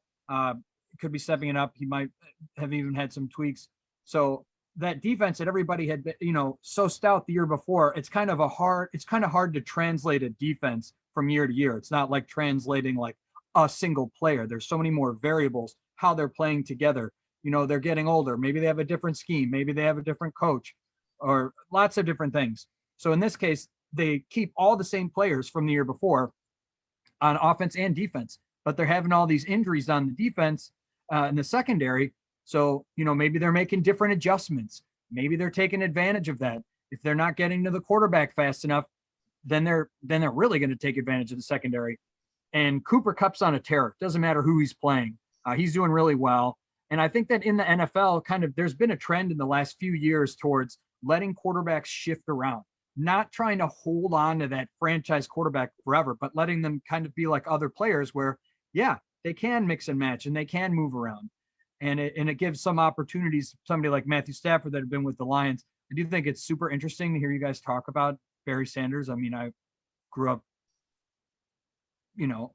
could be stepping it up. He might have even had some tweaks. So that defense that everybody had been, so stout the year before, it's kind of hard to translate a defense from year to year. It's not like translating like a single player. There's so many more variables, how they're playing together. They're getting older. Maybe they have a different scheme. Maybe they have a different coach or lots of different things. So in this case, they keep all the same players from the year before on offense and defense, but they're having all these injuries on the defense in the secondary. So, maybe they're making different adjustments. Maybe they're taking advantage of that. If they're not getting to the quarterback fast enough, then they're really going to take advantage of the secondary. And Cooper Kupp's on a tear. Doesn't matter who he's playing. He's doing really well. And I think that in the NFL, there's been a trend in the last few years towards letting quarterbacks shift around, not trying to hold on to that franchise quarterback forever, but letting them kind of be like other players where, yeah, they can mix and match and they can move around. And it gives some opportunities to somebody like Matthew Stafford that have been with the Lions. I do think it's super interesting to hear you guys talk about Barry Sanders. I mean, I grew up,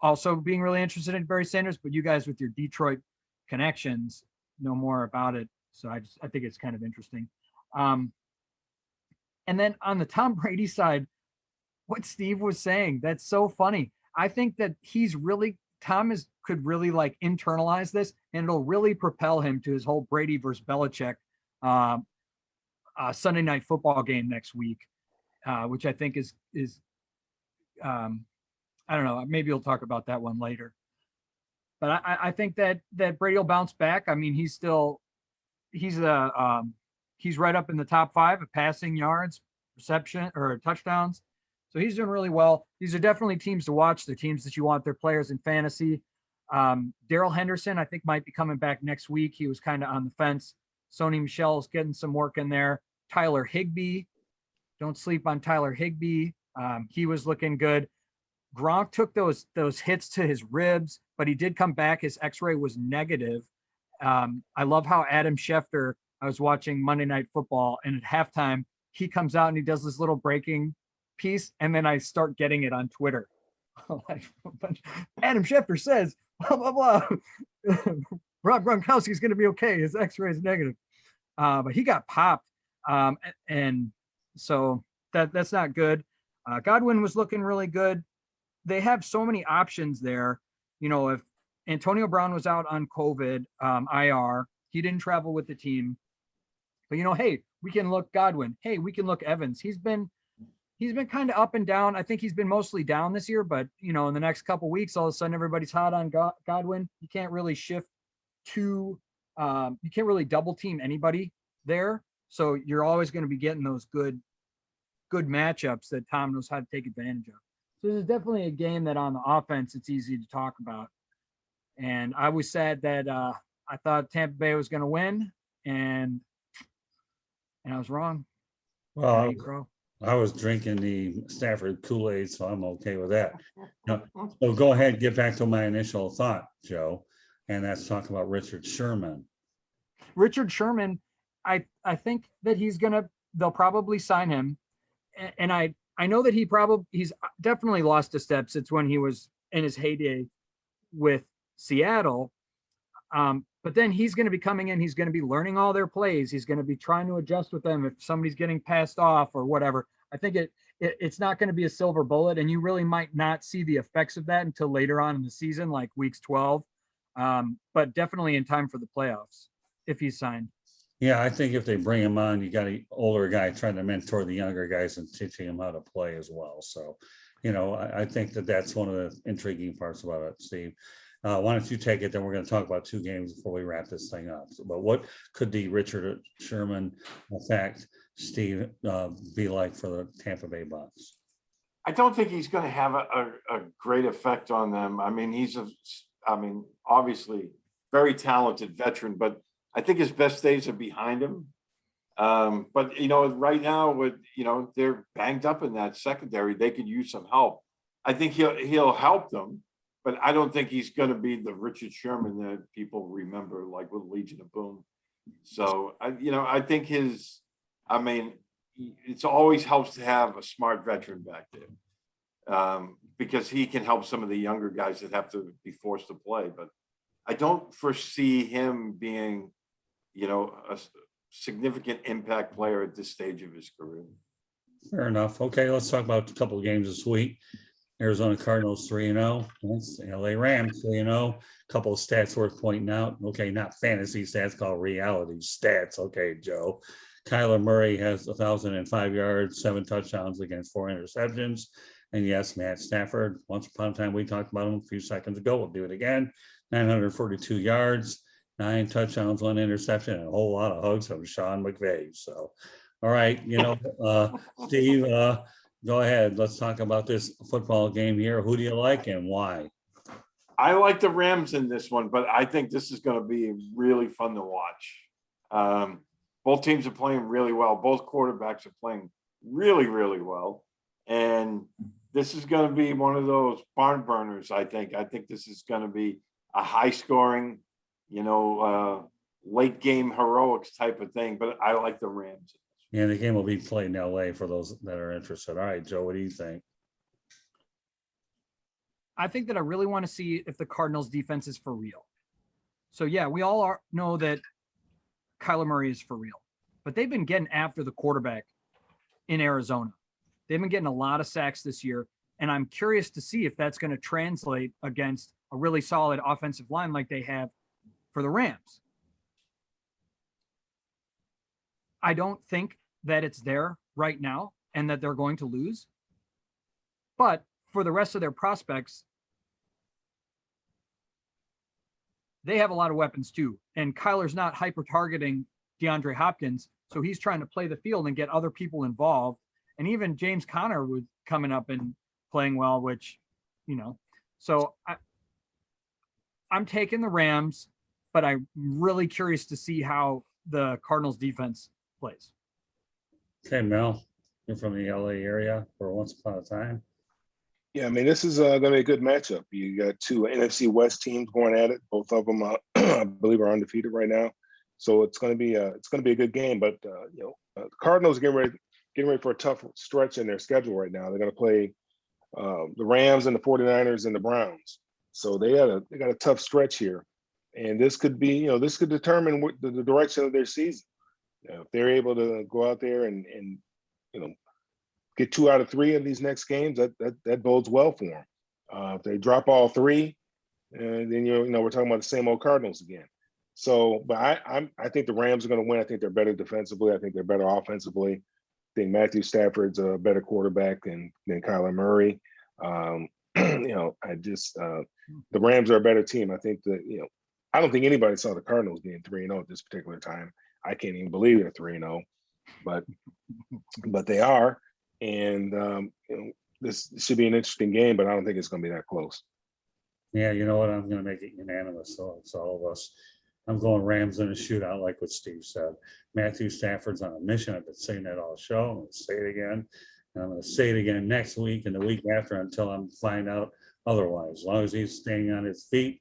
also being really interested in Barry Sanders, but you guys with your Detroit connections know more about it. So I think it's kind of interesting. And then on the Tom Brady side, what Steve was saying, that's so funny. I think that Tom could really like internalize this, and it'll really propel him to his whole Brady versus Belichick Sunday night football game next week, which I think is I don't know, maybe we'll talk about that one later. But I think that Brady will bounce back. I mean, he's right up in the top 5 of passing yards, reception or touchdowns. So he's doing really well. These are definitely teams to watch. They're teams that you want their players in fantasy. Daryl Henderson, I think, might be coming back next week. He was kind of on the fence. Sony Michel's getting some work in there. Tyler Higbee. Don't sleep on Tyler Higbee. He was looking good. Gronk took those hits to his ribs, but he did come back. His x-ray was negative. I love how Adam Schefter, I was watching Monday Night Football, and at halftime, he comes out and he does this little breaking piece, and then I start getting it on Twitter. Adam Schefter says, blah, blah, blah. Rob Gronkowski's going to be okay. His x-ray is negative. But he got popped. And so that's not good. Godwin was looking really good. They have so many options there. If Antonio Brown was out on COVID, IR, he didn't travel with the team. But, hey, we can look Godwin. Hey, we can look Evans. He's been kind of up and down. I think he's been mostly down this year, but in the next couple of weeks, all of a sudden everybody's hot on Godwin. You can't really shift you can't really double team anybody there. So you're always going to be getting those good matchups that Tom knows how to take advantage of. So this is definitely a game that on the offense, it's easy to talk about. And I was sad that I thought Tampa Bay was going to win, and I was wrong. Well, I was drinking the Stafford Kool-Aid, so I'm okay with that. So go ahead, get back to my initial thought, Joe, and that's talk about Richard Sherman. Richard Sherman, I think that they'll probably sign him. And I know that he's definitely lost a step since when he was in his heyday with Seattle. But then he's going to be coming in, he's going to be learning all their plays. He's going to be trying to adjust with them if somebody's getting passed off or whatever. I think it's not going to be a silver bullet, and you really might not see the effects of that until later on in the season, like weeks 12. But definitely in time for the playoffs if he's signed. Yeah, I think if they bring him on, you got an older guy trying to mentor the younger guys and teaching them how to play as well. So, I think that's one of the intriguing parts about it, Steve. Why don't you take it? Then we're going to talk about 2 games before we wrap this thing up. But what could the Richard Sherman effect, Steve, be like for the Tampa Bay Bucks? I don't think he's going to have a great effect on them. I mean, obviously very talented veteran, but I think his best days are behind him. But right now they're banged up in that secondary. They could use some help. I think he'll help them, but I don't think he's going to be the Richard Sherman that people remember, like with Legion of Boom. So I think it's always helps to have a smart veteran back there, because he can help some of the younger guys that have to be forced to play. But I don't foresee him being, a significant impact player at this stage of his career. Fair enough. Okay, let's talk about a couple of games this week. Arizona Cardinals 3-0. LA Rams 3-0. Couple of stats worth pointing out. Okay, not fantasy stats, called reality stats. Okay, Joe. Kyler Murray has 1,005 yards, 7 touchdowns against 4 interceptions. And yes, Matt Stafford, once upon a time, we talked about him a few seconds ago. We'll do it again. 942 yards, 9 touchdowns, 1 interception, and a whole lot of hugs from Sean McVay. So, all right, Steve, go ahead. Let's talk about this football game here. Who do you like and why? I like the Rams in this one, but I think this is going to be really fun to watch. Both teams are playing really well. Both quarterbacks are playing really, really well. And this is going to be one of those barn burners, I think. I think this is going to be a high-scoring, late-game heroics type of thing. But I like the Rams. Yeah, the game will be played in LA for those that are interested. All right, Joe, what do you think? I think that I really want to see if the Cardinals defense is for real. So yeah, we all know that Kyler Murray is for real, but they've been getting after the quarterback in Arizona. They've been getting a lot of sacks this year, and I'm curious to see if that's going to translate against a really solid offensive line like they have for the Rams. I don't think that it's there right now and that they're going to lose, but for the rest of their prospects, they have a lot of weapons too. And Kyler's not hyper targeting DeAndre Hopkins. So he's trying to play the field and get other people involved. And even James Conner was coming up and playing well, which, so I'm taking the Rams, but I'm really curious to see how the Cardinals defense plays. Okay, Mel, you're from the LA area for once upon a time. Yeah, I mean, this is going to be a good matchup. You got 2 NFC West teams going at it. Both of them, I believe, are undefeated right now. So it's going to be a good game. But the Cardinals are getting ready for a tough stretch in their schedule right now. They're going to play the Rams and the 49ers and the Browns. So they got a tough stretch here, and this could be this could determine what the direction of their season. If they're able to go out there and get 2 out of 3 of these next games, that bodes well for them. If they drop all 3, then we're talking about the same old Cardinals again. So, but I think the Rams are going to win. I think they're better defensively. I think they're better offensively. I think Matthew Stafford's a better quarterback than Kyler Murray. The Rams are a better team. I think that I don't think anybody saw the Cardinals being 3-0 at this particular time. I can't even believe they're 3-0, but they are. And this should be an interesting game, but I don't think it's going to be that close. Yeah, you know what? I'm going to make it unanimous. So it's all of us. I'm going Rams in a shootout, like what Steve said. Matthew Stafford's on a mission. I've been saying that all show. I'm going to say it again. And I'm going to say it again next week and the week after until I'm find out otherwise. As long as he's staying on his feet,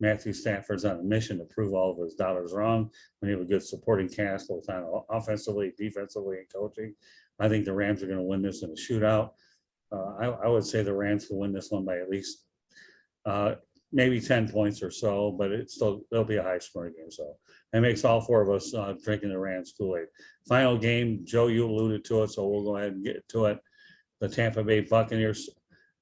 Matthew Stafford's on a mission to prove all of his doubters wrong. We have a good supporting cast, both on offensively, defensively, and coaching. I think the Rams are going to win this in a shootout. I would say the Rams will win this one by at least maybe 10 points or so, but there'll be a high scoring game. So that makes all four of us drinking the Rams Kool-Aid. Final game, Joe, you alluded to it, so we'll go ahead and get to it. The Tampa Bay Buccaneers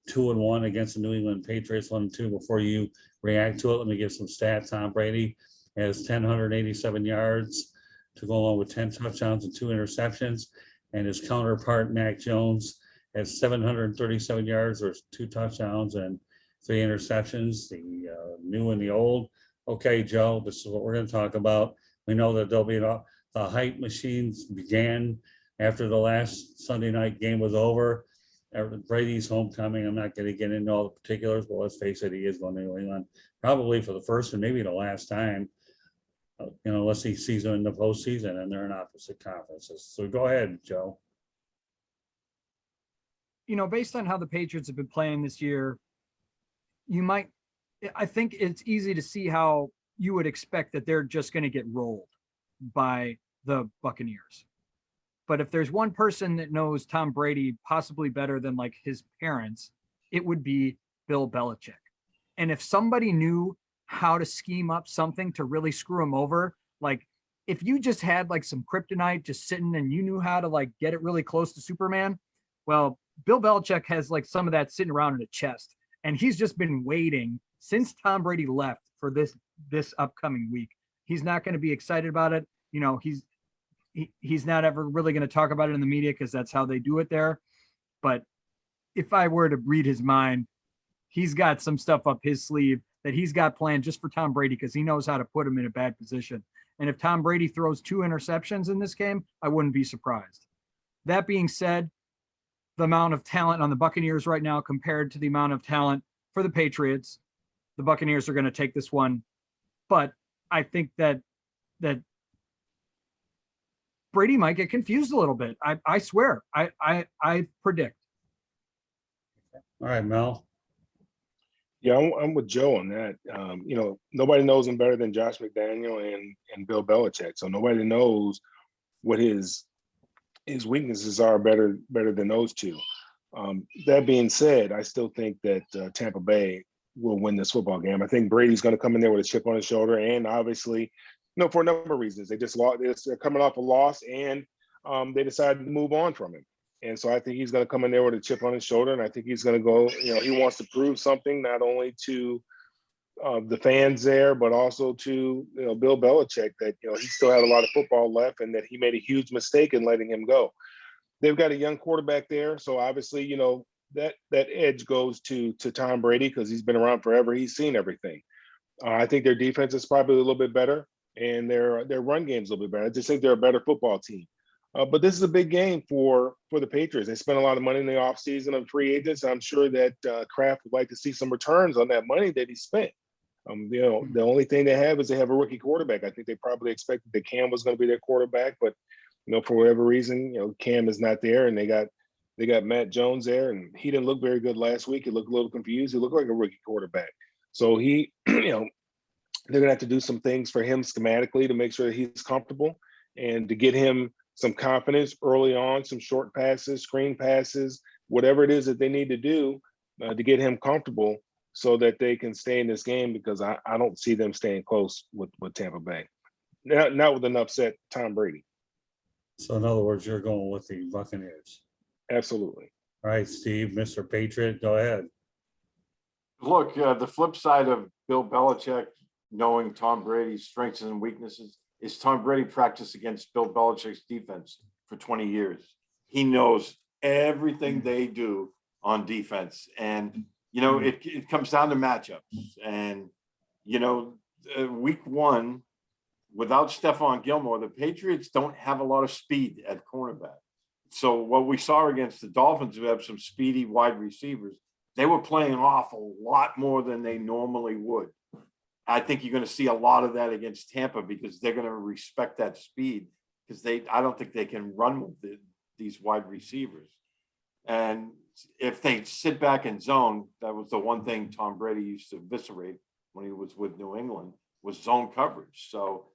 2-1 against the New England Patriots 1-2. Before you react to it, let me give some stats. Tom Brady has 1,087 yards to go along with 10 touchdowns and 2 interceptions. And his counterpart, Mac Jones, has 737 yards or 2 touchdowns and 3 interceptions. The new and the old. Okay, Joe, this is what we're going to talk about. We know that there'll be the hype machines began after the last Sunday night game was over. Brady's homecoming. I'm not going to get into all the particulars, but let's face it, he is going to New England probably for the first and maybe the last time. Unless he sees them in the postseason and they're in opposite conferences. So go ahead, Joe. Based on how the Patriots have been playing this year, I think it's easy to see how you would expect that they're just going to get rolled by the Buccaneers. But if there's one person that knows Tom Brady possibly better than like his parents, it would be Bill Belichick. And if somebody knew how to scheme up something to really screw him over, like if you just had like some kryptonite just sitting and you knew how to like get it really close to Superman, well, Bill Belichick has like some of that sitting around in a chest, and he's just been waiting since Tom Brady left for this upcoming week. He's not going to be excited about it. He's not ever really going to talk about it in the media because that's how they do it there. But if I were to read his mind, he's got some stuff up his sleeve that he's got planned just for Tom Brady because he knows how to put him in a bad position. And if Tom Brady throws 2 interceptions in this game, I wouldn't be surprised. That being said, the amount of talent on the Buccaneers right now compared to the amount of talent for the Patriots, the Buccaneers are going to take this one. But I think that Brady might get confused a little bit. I swear. I predict. All right, Mel. Yeah, I'm with Joe on that. Nobody knows him better than Josh McDaniel and Bill Belichick. So nobody knows what his weaknesses are better than those two. That being said, I still think that Tampa Bay will win this football game. I think Brady's going to come in there with a chip on his shoulder, and obviously, for a number of reasons. They just lost. They're coming off a loss, and they decided to move on from him. And so I think he's going to come in there with a chip on his shoulder, and I think he's going to go, he wants to prove something not only to the fans there, but also to, Bill Belichick that, he still had a lot of football left and that he made a huge mistake in letting him go. They've got a young quarterback there. So obviously, that edge goes to Tom Brady because he's been around forever. He's seen everything. I think their defense is probably a little bit better and their run game is a little bit better. I just think they're a better football team. But this is a big game for the Patriots. They spent a lot of money in the offseason on free agents. I'm sure that Kraft would like to see some returns on that money that he spent. The only thing they have is they have a rookie quarterback. I think they probably expected that Cam was going to be their quarterback, but for whatever reason, Cam is not there, and they got Matt Jones there, and he didn't look very good last week. He looked a little confused. He looked like a rookie quarterback. So he, they're going to have to do some things for him schematically to make sure that he's comfortable and to get him some confidence early on, some short passes, screen passes, whatever it is that they need to do to get him comfortable so that they can stay in this game, because I don't see them staying close with Tampa Bay. Not with an upset Tom Brady. So in other words, you're going with the Buccaneers. Absolutely. All right, Steve, Mr. Patriot, go ahead. Look, the flip side of Bill Belichick knowing Tom Brady's strengths and weaknesses is Tom Brady practiced against Bill Belichick's defense for 20 years. He knows everything they do on defense. And, it comes down to matchups. And, week 1, without Stephon Gilmore, the Patriots don't have a lot of speed at cornerback. So what we saw against the Dolphins, who have some speedy wide receivers, they were playing off a lot more than they normally would. I think you're going to see a lot of that against Tampa because they're going to respect that speed because I don't think they can run with these wide receivers. And if they sit back and zone, that was the one thing Tom Brady used to eviscerate when he was with New England, was zone coverage. So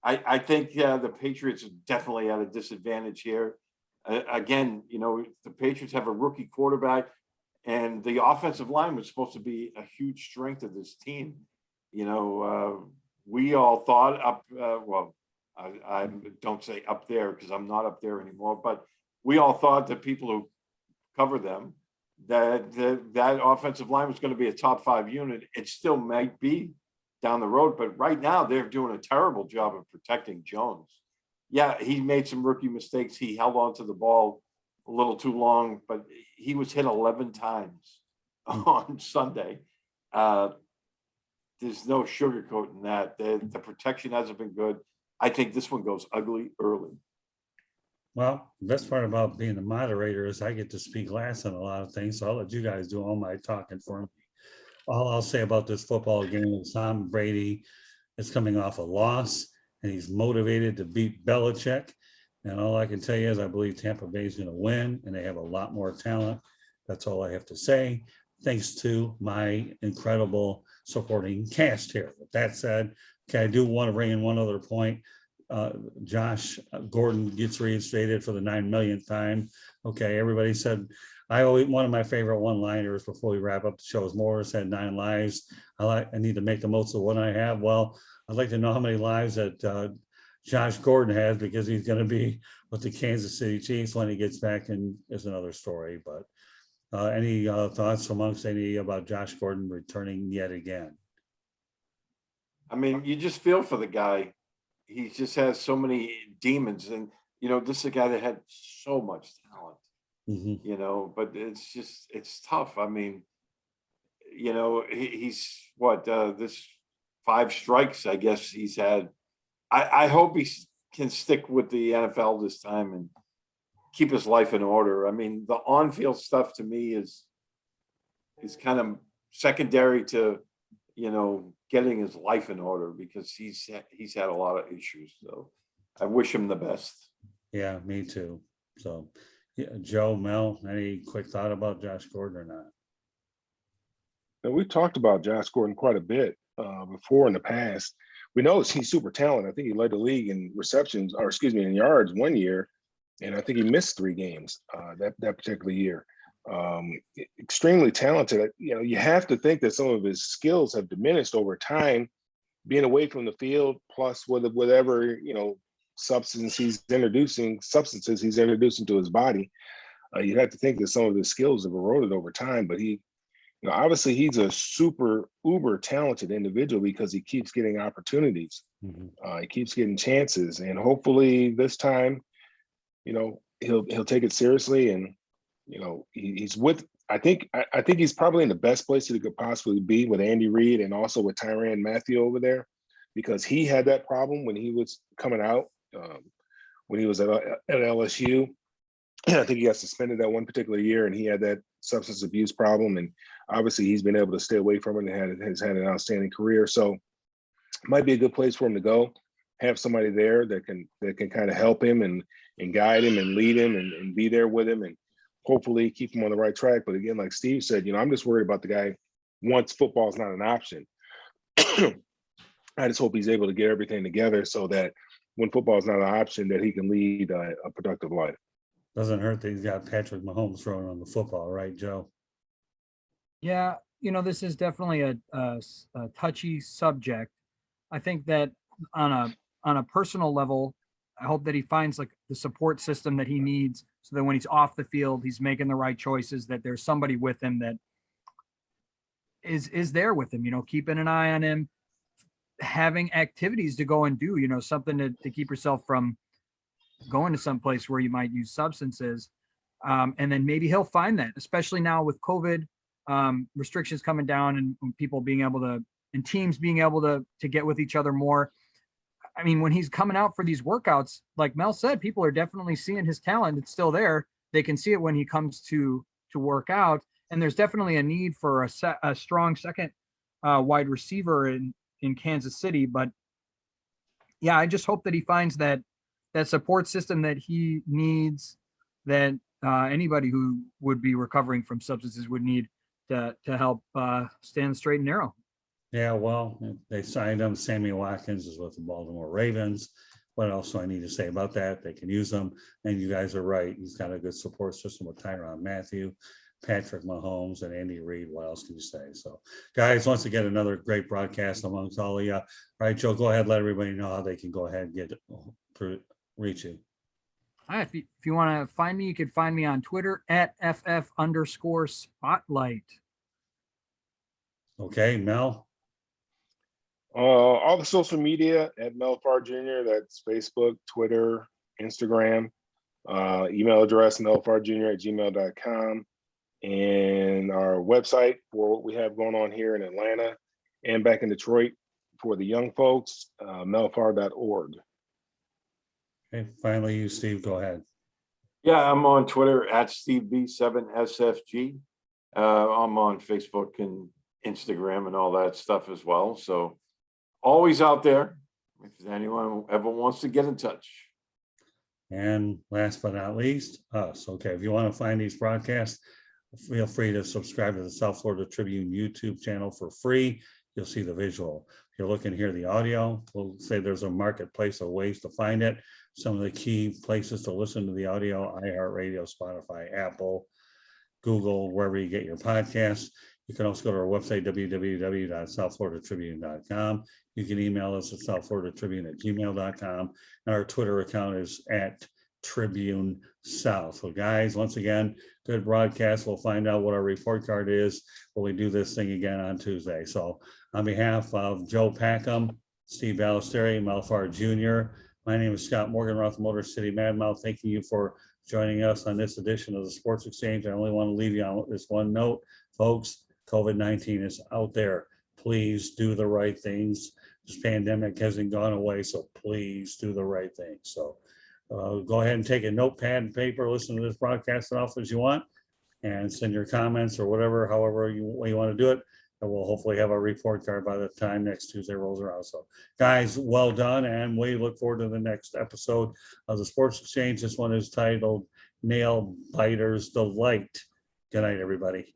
I think the Patriots are definitely at a disadvantage here. again, the Patriots have a rookie quarterback, and the offensive line was supposed to be a huge strength of this team. We all thought I don't say up there because I'm not up there anymore, but we all thought that people who cover them, that offensive line was going to be a top 5 unit. It still might be down the road, but right now they're doing a terrible job of protecting Jones. Yeah, he made some rookie mistakes. He held on to the ball a little too long, but he was hit 11 times on Sunday. There's no sugarcoating that. The protection hasn't been good. I think this one goes ugly early. Well, the best part about being the moderator is I get to speak last on a lot of things, so I'll let you guys do all my talking for me. All I'll say about this football game is Tom Brady is coming off a loss, and he's motivated to beat Belichick. And all I can tell you is I believe Tampa Bay is going to win, and they have a lot more talent. That's all I have to say. Thanks to my incredible supporting cast here. With that said, okay, I do want to bring in one other point. Josh Gordon gets reinstated for the 9 millionth time. Okay, everybody said, one of my favorite one-liners before we wrap up the show is Morris had 9 lives. I need to make the most of what I have. Well, I'd like to know how many lives that Josh Gordon has, because he's going to be with the Kansas City Chiefs when he gets back, and is another story. But any thoughts amongst any about Josh Gordon returning yet again? I mean, you just feel for the guy. He just has so many demons, and this is a guy that had so much talent. Mm-hmm. But it's tough. I mean, he's this 5 strikes, I guess he's had. I hope he can stick with the NFL this time and keep his life in order. I mean, the on-field stuff to me is kind of secondary to, getting his life in order, because he's had a lot of issues. So I wish him the best. Yeah, me too. So, yeah, Joe, Mel, any quick thought about Josh Gordon or not? And we've talked about Josh Gordon quite a bit before in the past. We know he's super talented. I think he led the league in receptions, or in yards one year, and I think he missed 3 games that particular year. Extremely talented. You have to think that some of his skills have diminished over time, being away from the field, plus with whatever substances he's introducing to his body. You have to think that some of his skills have eroded over time. But he, obviously he's a super uber talented individual, because he keeps getting opportunities. Mm-hmm. He keeps getting chances, and hopefully this time, he'll take it seriously. And he's with. I think he's probably in the best place that he could possibly be, with Andy Reid and also with Tyrann Mathieu over there, because he had that problem when he was coming out, when he was at LSU. I think he got suspended that one particular year, and he had that substance abuse problem. And obviously he's been able to stay away from it and has had an outstanding career. So it might be a good place for him to go, have somebody there that can kind of help him and guide him and lead him and be there with him, and hopefully keep him on the right track. But again, like Steve said, I'm just worried about the guy once football is not an option. I just hope he's able to get everything together so that when football is not an option, that he can lead a productive life. Doesn't hurt that he's got Patrick Mahomes throwing on the football, right, Joe? Yeah, this is definitely a touchy subject. I think that on a personal level, I hope that he finds like the support system that he needs, so that when he's off the field, he's making the right choices, that there's somebody with him that is there with him, keeping an eye on him, having activities to go and do, something to keep yourself from going to some place where you might use substances. And then maybe he'll find that, especially now with COVID restrictions coming down, and people being able to, and teams being able to get with each other more. I mean, when he's coming out for these workouts, like Mel said, people are definitely seeing his talent. It's still there. They can see it when he comes to work out. And there's definitely a need for a strong second wide receiver in Kansas City. But yeah, I just hope that he finds that support system that he needs, that anybody who would be recovering from substances would need to help stand straight and narrow. Yeah, well, they signed him. Sammy Watkins is with the Baltimore Ravens. What else do I need to say about that? They can use them. And you guys are right. He's got a good support system with Tyrann Mathieu, Patrick Mahomes, and Andy Reid. What else can you say? So, guys, once again, another great broadcast amongst all of you. All right, Joe, go ahead. Let everybody know how they can go ahead and reach you. All right, if you want to find me, you can find me on Twitter at @FF_spotlight. Okay, Mel. All the social media at Mel Farr JR. That's Facebook, Twitter, Instagram. Email address melfarjr@gmail.com. And our website for what we have going on here in Atlanta and back in Detroit for the young folks, melfar.org. Okay, finally, you, Steve, go ahead. Yeah, I'm on Twitter at SteveB7SFG. I'm on Facebook and Instagram and all that stuff as well. So always out there if anyone ever wants to get in touch. And last but not least, us. Okay, if you want to find these broadcasts, feel free to subscribe to the South Florida Tribune YouTube channel for free. You'll see the visual. If you're looking here, the audio, we'll say there's a marketplace of ways to find it. Some of the key places to listen to the audio: iHeartRadio, Spotify, Apple, Google, wherever you get your podcasts. You can also go to our website, www.southfloridatribune.com. You can email us at southfloridatribune@gmail.com. And our Twitter account is @Tribune South. So guys, once again, good broadcast. We'll find out what our report card is when we do this thing again on Tuesday. So on behalf of Joe Packhem, Steve Balestrieri, Mel Farr JR, my name is Scott Morgan, Roth Motor City Madmouth. Thanking you for joining us on this edition of the Sports Exchange. I only want to leave you on this one note, folks. COVID-19 is out there. Please do the right things. This pandemic hasn't gone away, so please do the right thing. So go ahead and take a notepad and paper, listen to this broadcast as often as you want, and send your comments or whatever, however you want to do it. And we'll hopefully have a report card by the time next Tuesday rolls around. So guys, well done. And we look forward to the next episode of the Sports Exchange. This one is titled Nail Biters Delight. Good night, everybody.